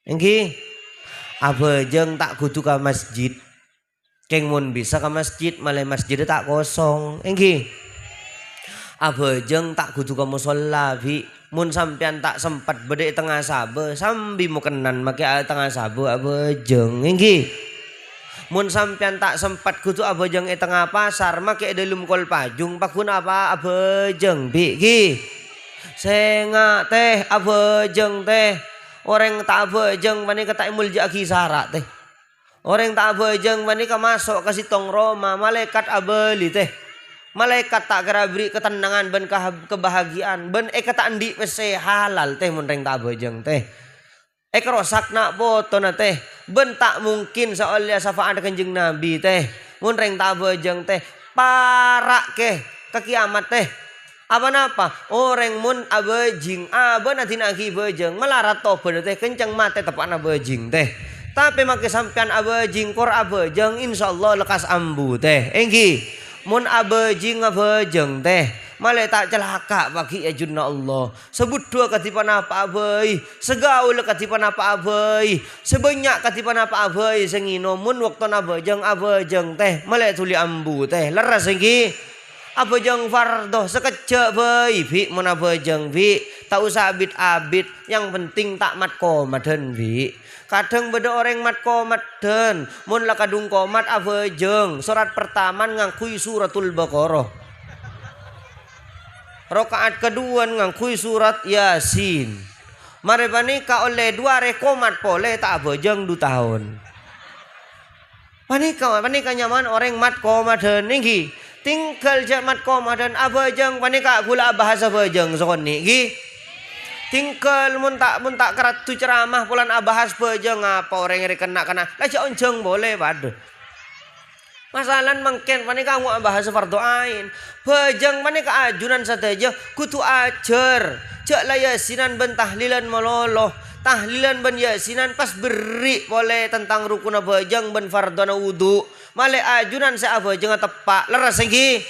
Engki abejeng tak kudu ke masjid. Keng mun bisa ke masjid malah masjid tak kosong. Engki abejeng tak kudu ka musalla bi mun sampean tak sempat bede tengah sabe sambi mukenan make tengah sabe abejeng engki mun sampean tak sempat kudu abejeng tengah pasar make delum kol pajung pakun apa abejeng bi ki senga teh abejeng teh orang tak abejeng pani ka tak mulja kisara teh orang tak abejeng pani ka masuk ka sitong Roma malaikat abeli teh malaikat tak kira beri ketenangan ben kebahagiaan ben kata andi pese halal teh mun reng tak bojeng teh kerosak nak foto na teh ben tak mungkin soalnya syafaat kanjeng Nabi teh mun reng tak bojeng teh parak ke kiamat teh apa napa orang mun abejing ben nanti nagi bojeng melarat tobat teh kencang mate tepan abejing teh tapi make sampean abejing kor abejeng insyaallah lekas ambu teh engki mun abejing abejeng teh malah tak celaka bagi ajunna Allah sebut dua katipan apa abei segaul katipan apa abei sebanyak katipan apa abei sengino mun waktu abejeng teh malah tuli ambu teh leras engki abejeng fardo sekecek bei bi mun abejeng bi tak usah abid yang penting tak mat komaden bi kadang beda orang mat komat den mun la kadung komat abejeng surat pertama ngangkui suratul Baqarah rakaat kedua ngangkui surat Yasin mare panika oleh dua rekomat pole tak abejeng 2 tahun panika nyaman orang mat komat den niki tinggal jamat komat dan abejeng panika gula bahasa abejeng sokon niki tinggal mun tak kerat tu ceramah pulan abahas bejeng apa orang yang kena lah onjeng boleh waduh masalah mungkin panika kamu bahas fardu ain bejeng panika ajunan sateja kutu ajar cek lah yasinan ben tahlilan mololoh tahlilan ben yasinan pas beri boleh tentang rukun bejeng ben fardona wudu male ajunan saya bejeng tepak leres lagi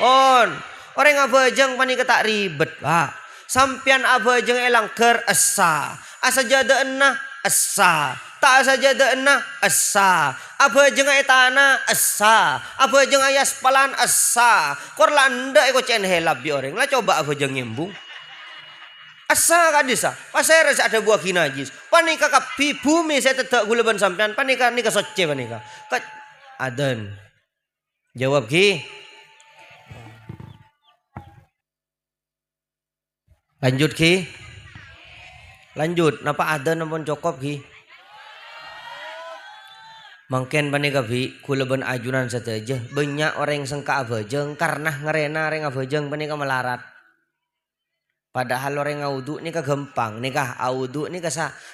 on orang abejeng panika tak ribet pak sampian abejeng elang ker asa jada enah asa tak asa jada enah asa abejeng etana asa abejeng ayas palan asa korlanda iko cen helap bi orang lah coba abejeng nyembung asa kadisa pasir ada buah kinajis panika kapi bumi saya tedak guleban sampian panika nika soce panika Aden. Jawab Ki. Lanjut Ki. Lanjut. Napa aden ampun cukup Ki? Mungkin panika Bi, kula ben ajunan saja. Banyak orang yang sengka abajeng karena ngerena orang abajeng panika melarat. Padahal orang audu nika gampang, nika audu nika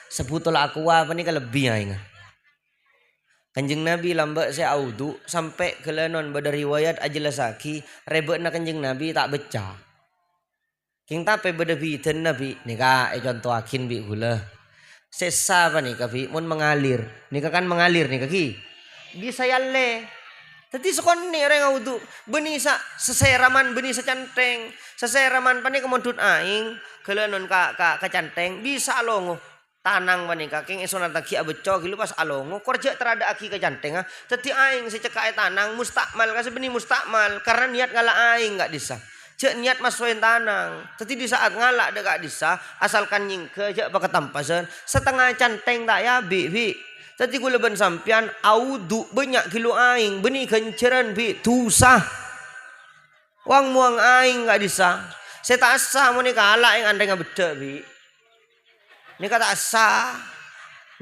sebutul aqua panika lebih aing. Kanjeng Nabi lambak saya audu sampai kelenon pada riwayat ajelasaki rebekna Kanjeng Nabi tak beca. King tape pada biten Nabi nika contoh akin bi gula. Sesa apa nika bi mun mengalir. Nika kan mengalir nika Ki. Bisa yalle. Tadi sekon ni orang audu benisa seseraman benisa canteng. Seseraman panika modut aing kelenon ka canteng bisa longo. Tanang manika king isona taki abeco gilu pas alongo kerja terada aki ke canteng ah teti aing secekae tanang mustakmal kasih benih mustakmal karena niat ngala aing enggak disah cek niat masukin tanang teti di saat ngalak dek gak disah asalkan nyingke cek pakai tampasan setengah canteng tak ya bi teti gula ben sampian audu banyak gilu aing benih kenceran bi tusah wang muang aing enggak disah saya tak asah monika ala yang andai ngabeda bi. Nika tak sah.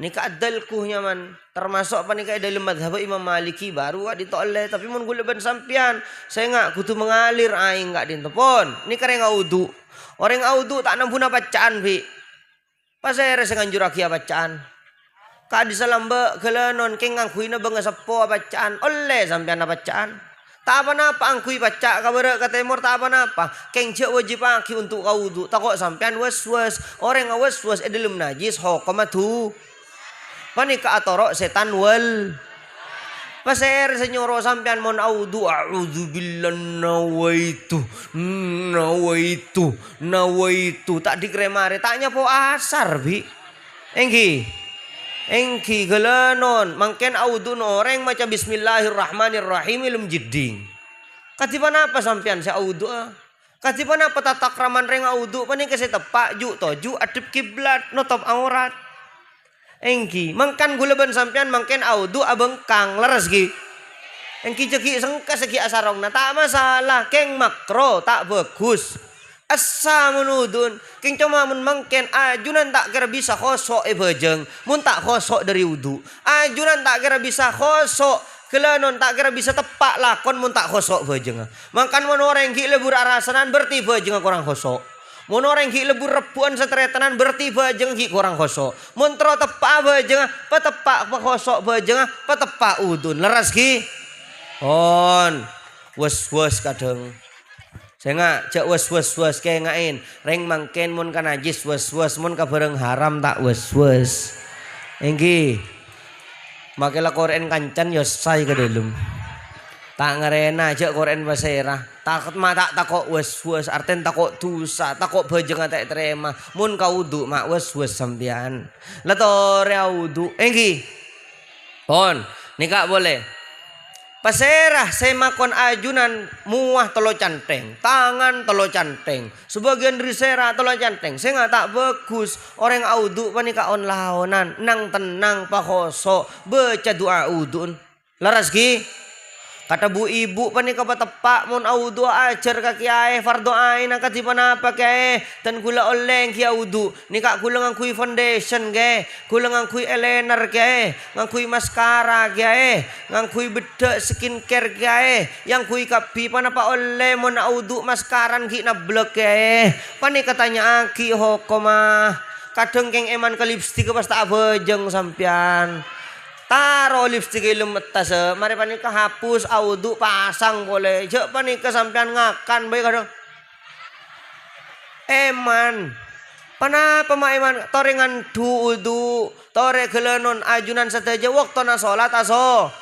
Nika adalkuhnya man. Termasuk apa nika dalam madhab Imam Maliki baru ditoleh. Tapi mun gula ban sampian. Saya enggak kudu mengalir aing enggak dintepon. Nika orang audu. Orang audu tak nampuna bacaan bi. Pas saya rasa nganjur aki bacaan. Ka di salamba kelenon keng ngangkuina bangga sepo bacaan. Oleh sampian bacaan. Tak apa-apa angkui baca kabar ke timur tak apa-apa. Keng cek wajib aki untuk kaudu. Takut sampean was-was. Orang was-was dalam najis hukumatu. Panika atoro setan wal. Pasir senyoro sampean mon audu. A'udzubillah nawaitu. Tak dikremare. Taknya po asar bi. Engki gelenon mangken audun orang macam bismillahirrahmanirrahim ilum jidding. Katipan apa sampean saya audu? Katipan apa tatak raman reng audu? Paning kasi tepak ju toju adep kiblat notop aurat. Engki mangkan gula ban sampean mangken audu abengkang leres gi. Engki ceki sengka segi asarong na tak masalah keng makro tak bagus. Asa menudun king cuma mun mangken ajunan tak kira bisa khosok bajeng mun tak khosok dari wudu ajunan tak kira bisa khosok kelanon tak kira bisa tepak lakon mun tak khosok bajeng mangkan mun orang ki lebur arasanan berarti bajeng kurang khosok mun orang ki lebur rebuan setretanan berarti bajeng ki kurang khosok mun tro tepak bajeng petepak khosok bajeng petepak udun leres ki on was kadang saya nggak cak was kayak ngain reng mangken mun kan najis was mun kabareng haram tak was enggi makelah Quran kancan yo say ke dalam tak ngerena cak Quran basera takut mata takut was arten takut dosa takut bajeng tak terima mun kau wudu mak was sampian latore wudu enggi pon nikah boleh. Paserah saya makon ajunan muah tolo canteng, tangan tolo canteng, sebagian dari serah tolo canteng. Saya nggak tak bagus orang audu panika on laonan, nang tenang pakoso, baca doa udun. Laras ki, kata bu ibu panika patepak mon audu ajar kaki kiai fardo ain angkat di mana apa kiai dan gula oleng kia audu. Nika gula ngangkui foundation kiai, gula ngangkui eyeliner kiai, ngangkui maskara kiai, ngangkui bedak skincare kiai, yang kui kapi panapa oleh mon audu maskaran ki na blok kiai. Panika tanya aki hokoma, kadang keng eman ke lipstick pas tak bejeng sampian. Taro lipstick ilum metas mari panika hapus audu pasang boleh jek panika sampean ngakan bae kadang eman panapa ma eman torengan duudu tore gelenon ajunan sateja waktona salat aso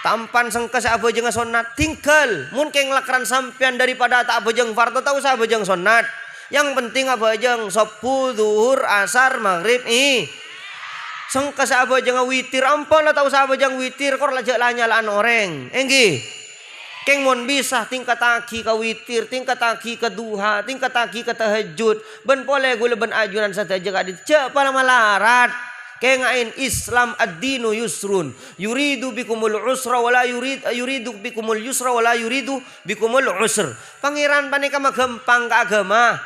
tampan sengkes abojeng sunat tinggal mun keng lakran sampean daripada tak abojeng fardu tahu sa abojeng sunat yang penting abojeng sapu zuhur asar maghrib sengka sahabat jangan witir ampun lah tahu sahabat jangan witir kor lajak lanyalaan orang enggi keng mon bisa tingkat taki ke witir tingkat taki ke duha tingkat taki ke tahajud ben pole gula ben ajunan saja gak dicek pala malarat Kengain Islam ad-dinu yusrun. Yuridu bikumul usra wala yuridu bikumul yusra wala yuridu bikumul usr. Pangeran panika magempang ka agama.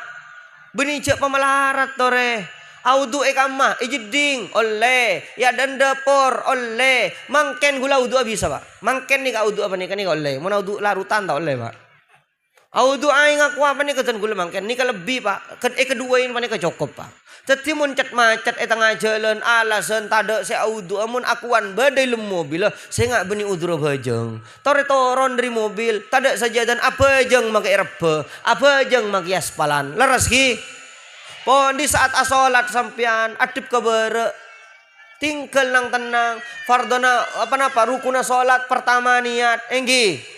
Beni cek pemelarat tore. Audu ekamah ijeding oleh. Ya dan dapur oleh. Mangken gula audu bisa Pak. Mangken nih ka audu apa nih kan nih oleh. Mau audu larutan tak oleh Pak. Audu aing aku apa nih keten gula mangken nih lebih Pak. Kedua ini panik cukup Pak. Jadi muncet macet tengah jalan alasan tada saya audu amun akuan badai lem mobil saya nggak beni udro bajeng. Tore toron dari mobil tada saja dan apa jeng makai rebe apa jeng makai aspalan leres ki. Pon di saat asolat sampean adip kabere tinggal nang tenang fardona apa rukuna solat pertama niat enggi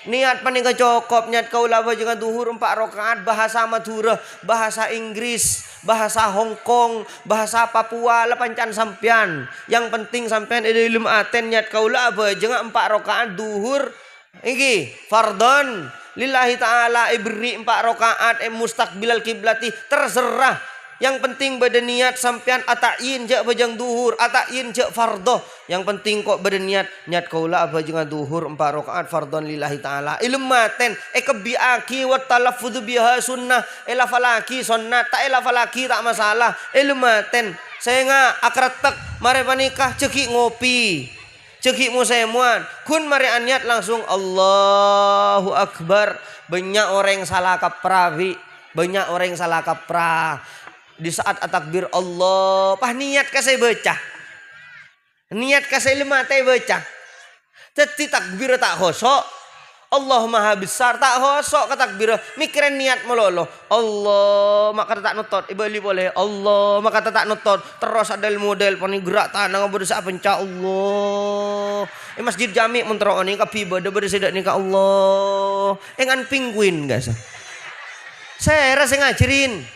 niat paning cukup niat kaula jangan duhur 4 rakaat bahasa Madura bahasa Inggris bahasa Hong Kong bahasa Papua lepancan sampean yang penting sampean ilmu aten niat kaula jangan 4 rakaat duhur enggi fardon lillahi ta'ala ibri 4 rakaat mustaqbilal kiblati terserah yang penting badan niat sampean atain jak bajang duhur atain jak fardoh yang penting kok badan niat kaula bajang duhur 4 rakaat fardon lillahi ta'ala ilmaten kebiaki wa talaffudzu biha sunnah elafalaki sunnah tak elafalaki tak masalah ilmaten saya nga akratak mare panikah ceki ngopi ceki musemuan kun mari niat langsung Allahu Akbar. Banyak orang yang salah kaprah banyak orang yang salah kaprah di saat takbir Allah pah niat ka saya baca niat ka saya lemate baca jadi takbir tak khosok Allah maha besar tak khosok ka takbir mikirin niat melolo Allah maka tak nutot ibali boleh Allah maka tak nutot terus ada model pani gerak tanang berusaha penca Allah masjid jami mentero ni ka ibadah bersedak ni ka Allah engan penguin guys saya rasa ngajarin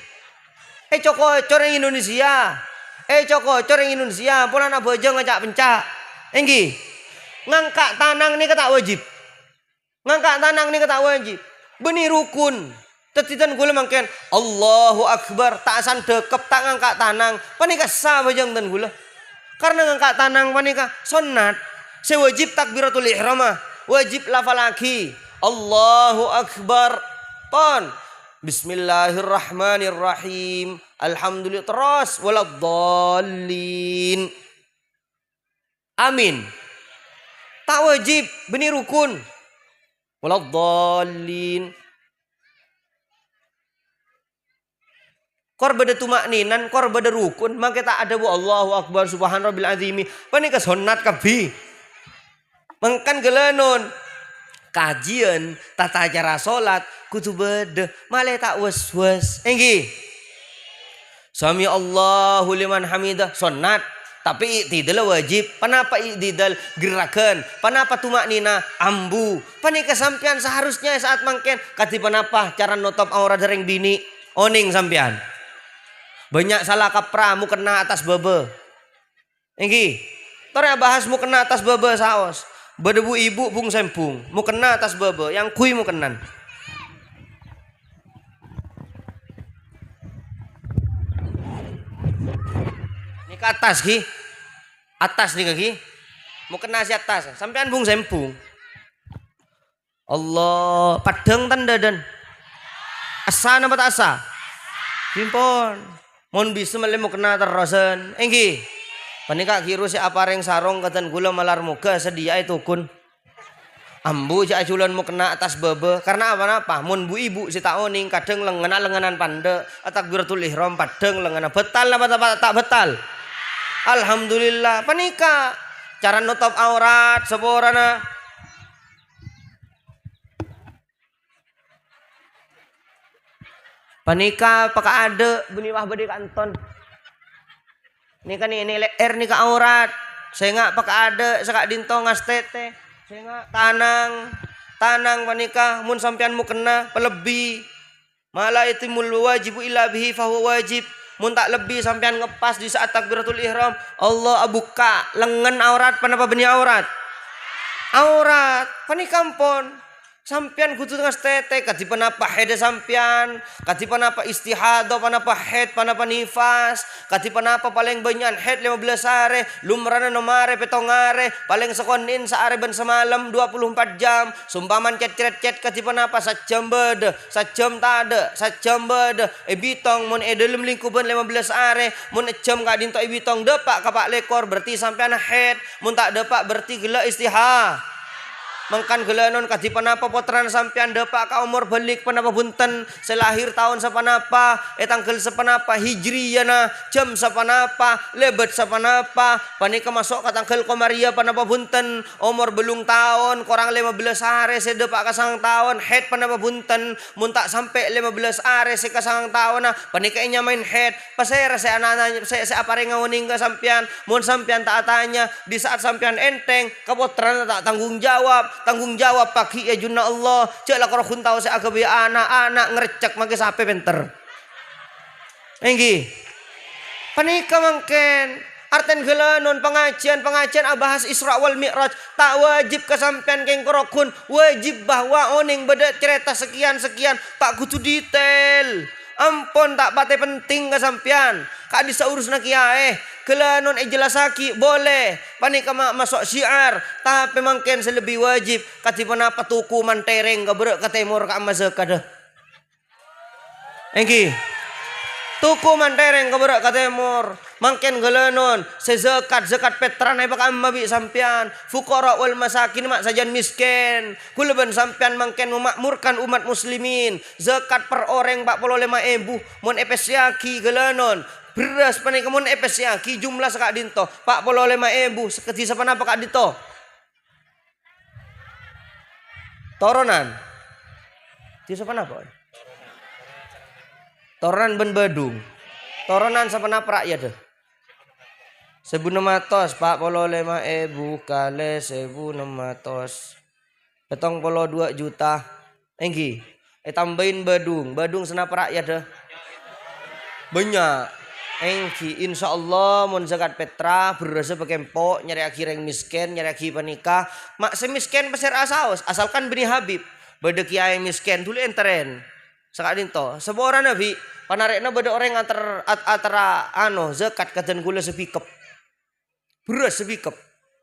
coko coreng Indonesia coko coreng Indonesia pulang abajang ngajak pencak enggi ngangkat tanang ni kata wajib ngangkat tanang ni kata wajib beni rukun tetitan gula mangken Allahu Akbar tak asan dekep tak ngangkat tanang panika sah bajang dan gula karena ngangkat tanang panika sunat sewajib takbiratul ihram wajib lafalaki Allahu Akbar pon Bismillahirrahmanirrahim alhamdulillah terus waladdallin amin tak wajib beni rukun waladdallin kor bada tumakninan kor bada rukun maka tak ada bu Allahu Akbar subhanarabbil azimi panika sunat kabi mengkan gelenon kajian tata cara salat kudu beda malah tak was-was enggi sami Allahu liman hamidah sunat tapi iktidal wajib kenapa iktidal gerakan kenapa tumaknina ambu panika sampean seharusnya saat mangken kati kenapa cara notop aurat dereng bini oning sampean banyak salah kaprah mu kena atas bebe enggi tore bahas mu kena atas bebe saos berdebu ibu bung sempung mu kena atas bebe yang kui mu kenan ini ke atas ki atas nih kaki mau kena si atas sampean bung sempung Allah padang tanda dan asa napa tak asa pimpon mon bisa mele mau kena terosen enggi panika kiru si apareng sarong katan gula malar muka sedia itu kun ambu si aculan mau kena atas bebe karena apa mon bu ibu si taoning kadang lenganan pande takbiratul ihram padang lenganan betal apa tak betal alhamdulillah panika cara nutup aurat seborana panika paka ada beniwah bade kanton ini kan ini leer nih ke aurat saya nggak pakai ada sekak dintong tete saya nggak tanang panika mun sampean mu kena pelebih malah itimul wajibu illa bihi fahuwa wajib mun tak lebih sampean ngepas di saat takbiratul ihram Allah abuka lengan aurat panapa beni aurat panikampon Sampian kudu ngas tete kati panapa hede sampian, kati panapa istihado, panapa head, panapa nifas, kati panapa paling banyak head 15 are, lumrana nomare petongare, paling sekonin sa are ban semalam 24 jam, sumpaman cet kati panapa sa jam bede, sa jam tade, sa jam bede, ebitong mun dalam lingkupan 15 are, mun jam ka dinto ebitong depak kapak lekor berarti sampian head, mun tak depak berarti gila istihah. Mangkan gelanon kadi panapa potran sampean depak ka umur balik panapa bunten selahir tahun sapanapa tanggal sapanapa hijriyana jam sapanapa lebet sapanapa panika masuk ka tanggal komaria panapa bunten umur belum tahun korang 15 hari sedepak ka sang tahun head panapa bunten mun tak sampai 15 hari se ka sang tahun na panika inya main head pasera se anana se apare ngawuning ka sampean mun sampean tak tanya di saat sampean enteng kapotran tak tanggung jawab pagi ya junna Allah cek lah kalau kun tahu saya agabi anak ngerecek mangke sape penter enggi panika mangken arten gelanon pengajian abahas Isra wal Mi'raj tak wajib kesampean keng korokun wajib bahwa oning beda cerita sekian tak kudu detail ampun tak pate penting kesampean kak bisa urus nak gelanon jelasaki boleh panika masuk syiar tapi mangken selebih wajib kati panapa tuku mantereng gabrek ka timur ka mazakada engki tuku mantereng gabrek ka timur mangken gelanon zakat petran ay baka mabi sampean fuqara wal masakin mak sajan miskin kulaban sampean mangken memakmurkan umat muslimin zakat per orang 45.000 mun epesyaki gelanon beras panika mun epesyaki jumlah sak dinto 45.000 seketi sapanapa kak dinto toronan di sapanapa toronan ben Badung toronan sapanapa rakyat deh 1.600 45.000 kali 1.600 72 juta enggi tambahin Badung senapa rakyat deh banyak engki insyaallah mun zakat petra berasa pakai empok nyari akhireng miskin nyari akhir panika mak semiskin pasir asaos asalkan bini Habib bade kiai miskin dulu enteren sakadinto sebora nabi panarekna bade orang antara zakat kadan gula sepikep beras sepikep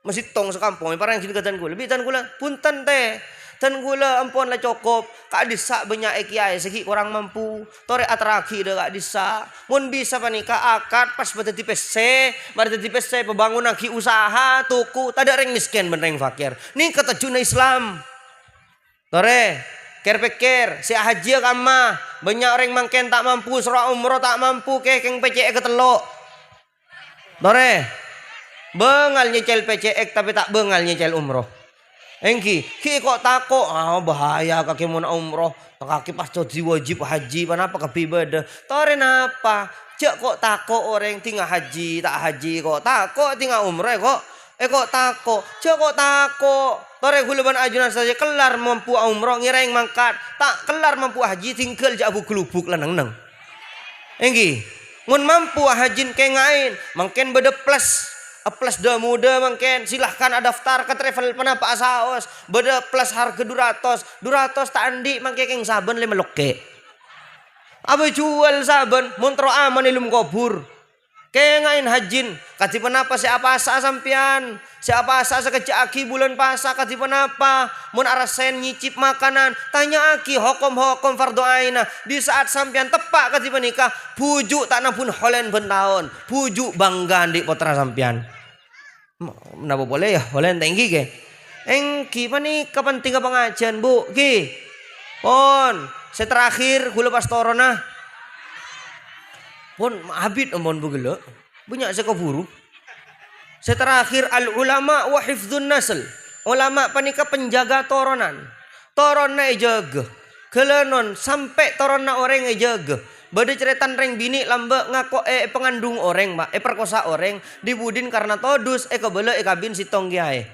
masih tong sekampung parang gini kadan gula lebih tan gula punten teh tan gula ampun lah cukup kak disa banyak kiai segi kurang mampu tore atraki dah kak disa mun bisa panika akad pas bata tipes pebangun lagi usaha tuku tada reng miskin ben fakir nih kata juna Islam tore pikir si haji kama banyak orang mangken tak mampu surah umroh tak mampu keng PCE ketelok tore bengal nyecel PCE tapi tak bengal nyecel umroh engki ki kok tako bahaya kaki mun umroh kaki pas jadi wajib haji panapa kepibadah tore napa cek kok tako orang tinggal haji tak haji kok tako tinggal umroh kok tako cek kok tako tore gulaban ajunan saja kelar mampu umroh ngireng mangkat tak kelar mampu haji tinggal jabu kelubuk leneng engki mun mampu hajin kengain mungkin beda plus dah muda mungkin silahkan daftar ke travel panapa asaos beda plus harga 200 tak andi mangke keng saben le meloke abe jual saben montro aman ilum kubur kengain hajin kati panapa siapa asa sampian siapa asa sekejaki bulan puasa kati panapa mun arasen nyicip makanan tanya aki hokom fardu aina di saat sampian tepak kati panika pujuk tak nampun holen ben tahun pujuk bangga di potra sampian napa boleh ya boleh tinggi ke engki pani kapan tinggal pengajian bu ki pon saya terakhir gula pas torona pon habit amon bugelo banyak saya keburu saya terakhir al ulama wa hifdzun nasl ulama panika penjaga toronan torona jaga kelenon sampai torona orang jaga bade ceretan reng bini lambek ngako pengandung orang mak perkosa orang dibudin karena todus kebele kabin sitong kiai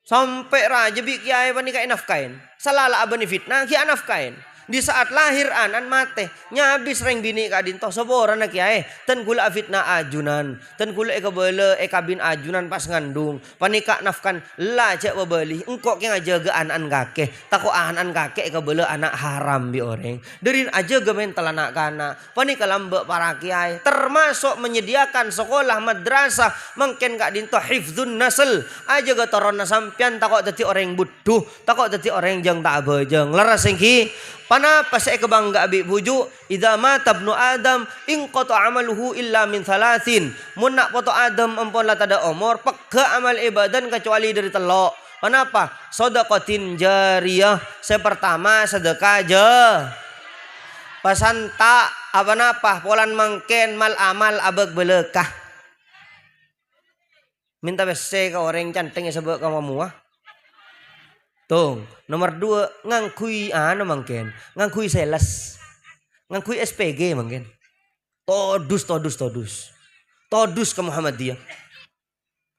sampai raja bi kiai panika nafkain salala abani fitnah kiai nafkain Di saat lahir anan mate nyabis reng bini kak dinto sobora na kiai ten kula fitna ajunan ten kula ekabele ekabin ajunan pas ngandung panika nafkan la cek babeli engkok yang aja ge anan kakek tako anan kakek ekabele anak haram bi oreng derin aja ge mental anak kana panika lambe para kiai termasuk menyediakan sekolah madrasah mungkin kak dinto hifdzun nasl aja ge torona sampian takok dadi orang butuh takok dadi orang jang tak bejeng leres singki panapa saya kebangga abi buju idza mata ibnu adam in qata amaluhu illa min thalathin mun nak poto adam ampun la tada umur peka amal ibadan kecuali dari telok panapa sedekatin jariyah saya pertama sedekah aja pasanta apa napa polan mangken mal amal abeg belekah minta bese ke orang canteng sebab kamu muah Tung, nomor 2 ngangkui mungkin ngangkui sales ngangkui SPG mungkin todus ke Muhammadiyah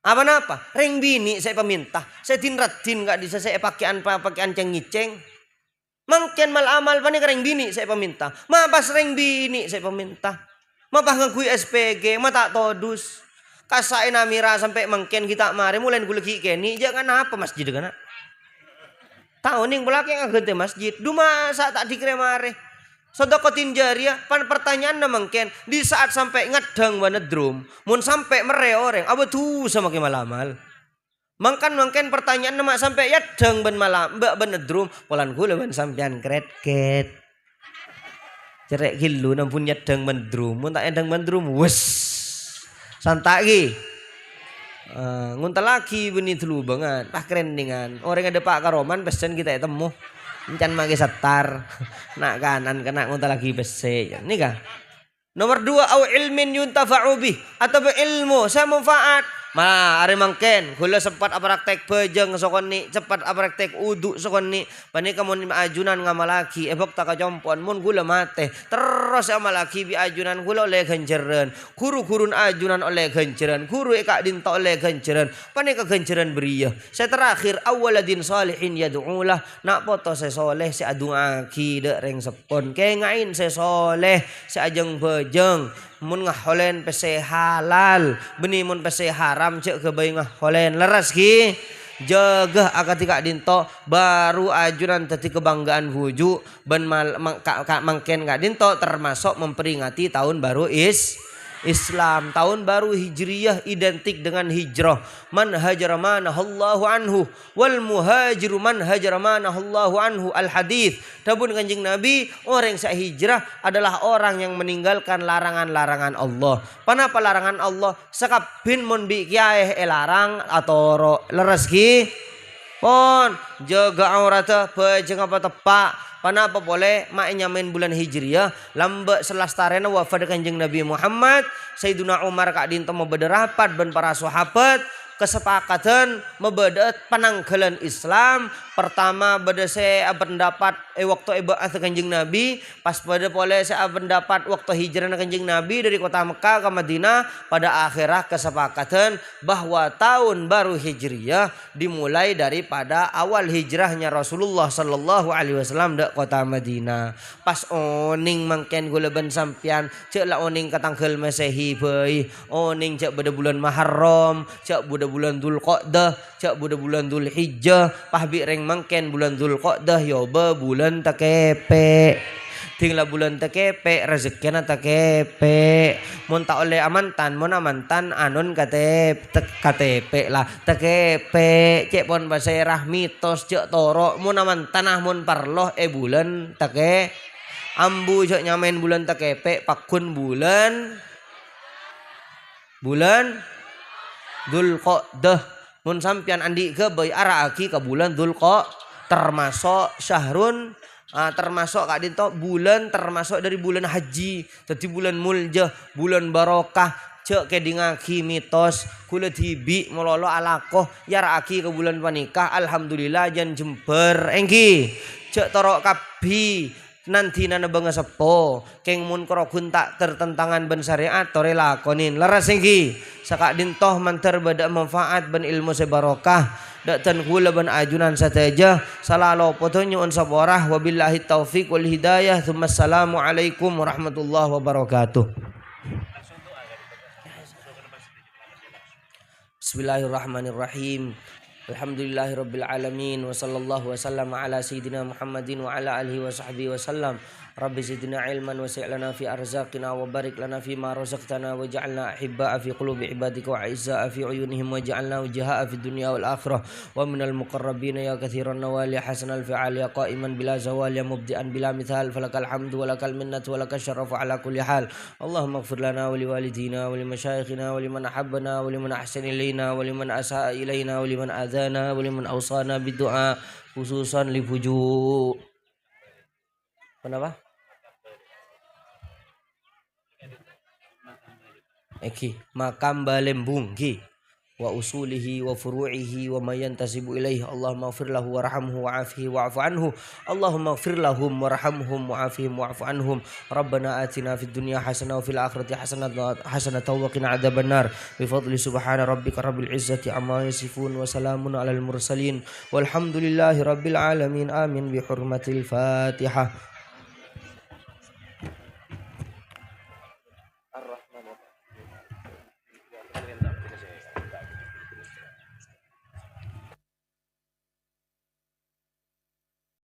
apa ring bini saya peminta saya tinratin nggak bisa saya pakaian cengiceng mungkin mal amal pani ring bini saya peminta ma pas ring bini saya peminta ma pas ngangkui SPG ma tak todus kasain amira sampai mungkin kita mari mulai guleki keni jangan apa masjid kan tahun yang belakang agak masjid duma saat tak dikremare sedekatin jariyah pan pertanyaan mungkin di saat sampai ngedang banedrum mun sampai mere orang apa tuh sama ke malamal mungkin pertanyaan nama sampai yadang ben malam mbak banedrum polan kula ban sampean kret cerek kilu nampun yadang banedrum mun tak yadang banedrum wes santaki ngunta lagi benih dulu banget pak keren dengan orang ada pak karoman pesen kita temu encan magi setar nak kanan kena ngunta lagi bese ini kah nomor 2 au ilmin yuntafa'u bih atau ilmu saya manfaat ma ari mangken kula sempat praktek bejeng sokoni cepat praktek udu sokoni panika mun ajunan ngamalaki ebok tak kajompon mun kula mate terus amalaki bi ajunan kula oleh genjeren guru-gurun ajunan oleh genjeren guru eka dinto oleh genjeren panika genjeren beria saya terakhir awaladin salihin yad'ulah nak foto saya soleh saya adungaki dek reng sepon kengain saya soleh saya ajeng bejeng mun ngaholen pese halal benih mun pese haram cek kebayi ngaholen leras ki jaga akatika dinto baru ajuran tadi kebanggaan huju ben mangken kak dinto termasuk memperingati tahun baru Islam tahun baru hijriyah identik dengan hijrah man hajara manahallahu anhu wal muhajiru man hajara manahallahu anhu al hadits tabun kanjeng Nabi orang yang hijrah adalah orang yang meninggalkan larangan-larangan Allah panapa larangan Allah sakabin mun bi kiai larang atau leres ki pon jaga aurata pejeng apa tepak panapa boleh mak nyamin bulan hijriyah lambe selastarena wafat kanjeng Nabi Muhammad Sayyiduna Umar kak dinto mebederapat ben para sahabat kesepakatan mebedet penanggalan Islam pertama beda saya pendapat waktu ibaath kanjeng Nabi pas pada boleh saya pendapat waktu hijrah kanjeng Nabi dari kota Mekah ke Madinah pada akhirah kesepakatan bahwa tahun baru hijriyah dimulai daripada awal hijrahnya Rasulullah sallallahu alaihi wasallam di kota Madinah pas oning mangken gula ben sampian cek la oning katanggal Masehi bae oning cek pada bulan Muharram cek bulan Dzulqa'dah cak bulan Dzulhijjah pahbi reng mangken bulan Dzulqa'dah yoba bulan takepe tinggal bulan takepe rezekina takepe mun tak oleh amantan mun amantan anon KTP lah takepe cek pon basirah mitos cek toro mun amantan mun parloh bulan take ambu cek nyamen bulan takepe pakun bulan Dzulqa'dah mun sampian andi ke bayi araaki ke bulan Dzulqa'dah termasuk syahrun termasuk kak dinto bulan termasuk dari bulan haji jadi bulan muljah bulan barokah cek kedingaki mitos kula tibi mololo alakoh ya raaki ke bulan panikah alhamdulillah jan jember engki cek torok kabi nanti nana bangga sepo keng mun krogun tak tertentangan ben syariat tore lakonin leres engki sakak dintoh manter beda manfaat ben ilmu sebarokah dak tan kula ban ajunan sateja salalo potonyo on saborah wabillahi taufik wal hidayah tsumma assalamu alaikum warahmatullahi wabarakatuh. Bismillahirrahmanirrahim. Alhamdulillahirabbil alamin wa sallallahu wasallam ala sayidina Muhammadin wa ala alihi wa sahbihi wasallam. Rabbi zidna ilman wa sa'lana fi arzaqina wa barik lana fi ma razaqtana wa ja'alna ahibba'a fi qulubi ibadika wa a'izza'a fi uyunihim wa ja'alna wujaha'a fi dunya wal akhirah wa minal muqarrabin ya kathiran nawali hasanal fi'al ya qa'iman bila zawal ya mubdi'an bila mithal falakal hamdu wa lakal minnatu wa lakal syarafu ala kulli hal. Allahumma ighfir lana wa liwalidina wa limasyayikhina wa liman ahabbana wa liman ahsana ilaina wa liman asa'a ilaina wa liman adana wa liman awsana bidu'a khususan li fuju. Kenapa? Makam Balembung wa usulihi wa furu'ihi wa mayantasibu ilaihi. Allahumma ighfir lahu warhamhu wa'afihi wa'fu anhu. Allahumma ighfir lahum warhamhum wa'afihim wa'fu anhum. Rabbana atina fid dunya hasanah wa fil akhirati hasanah wa qina adzabannar. Bi fadli subhana rabbika rabbil izzati amma yasifun wa salamun alal mursalin walhamdulillahi rabbil alamin. Amin bi hurmatil Fatihah. Ar-Rahman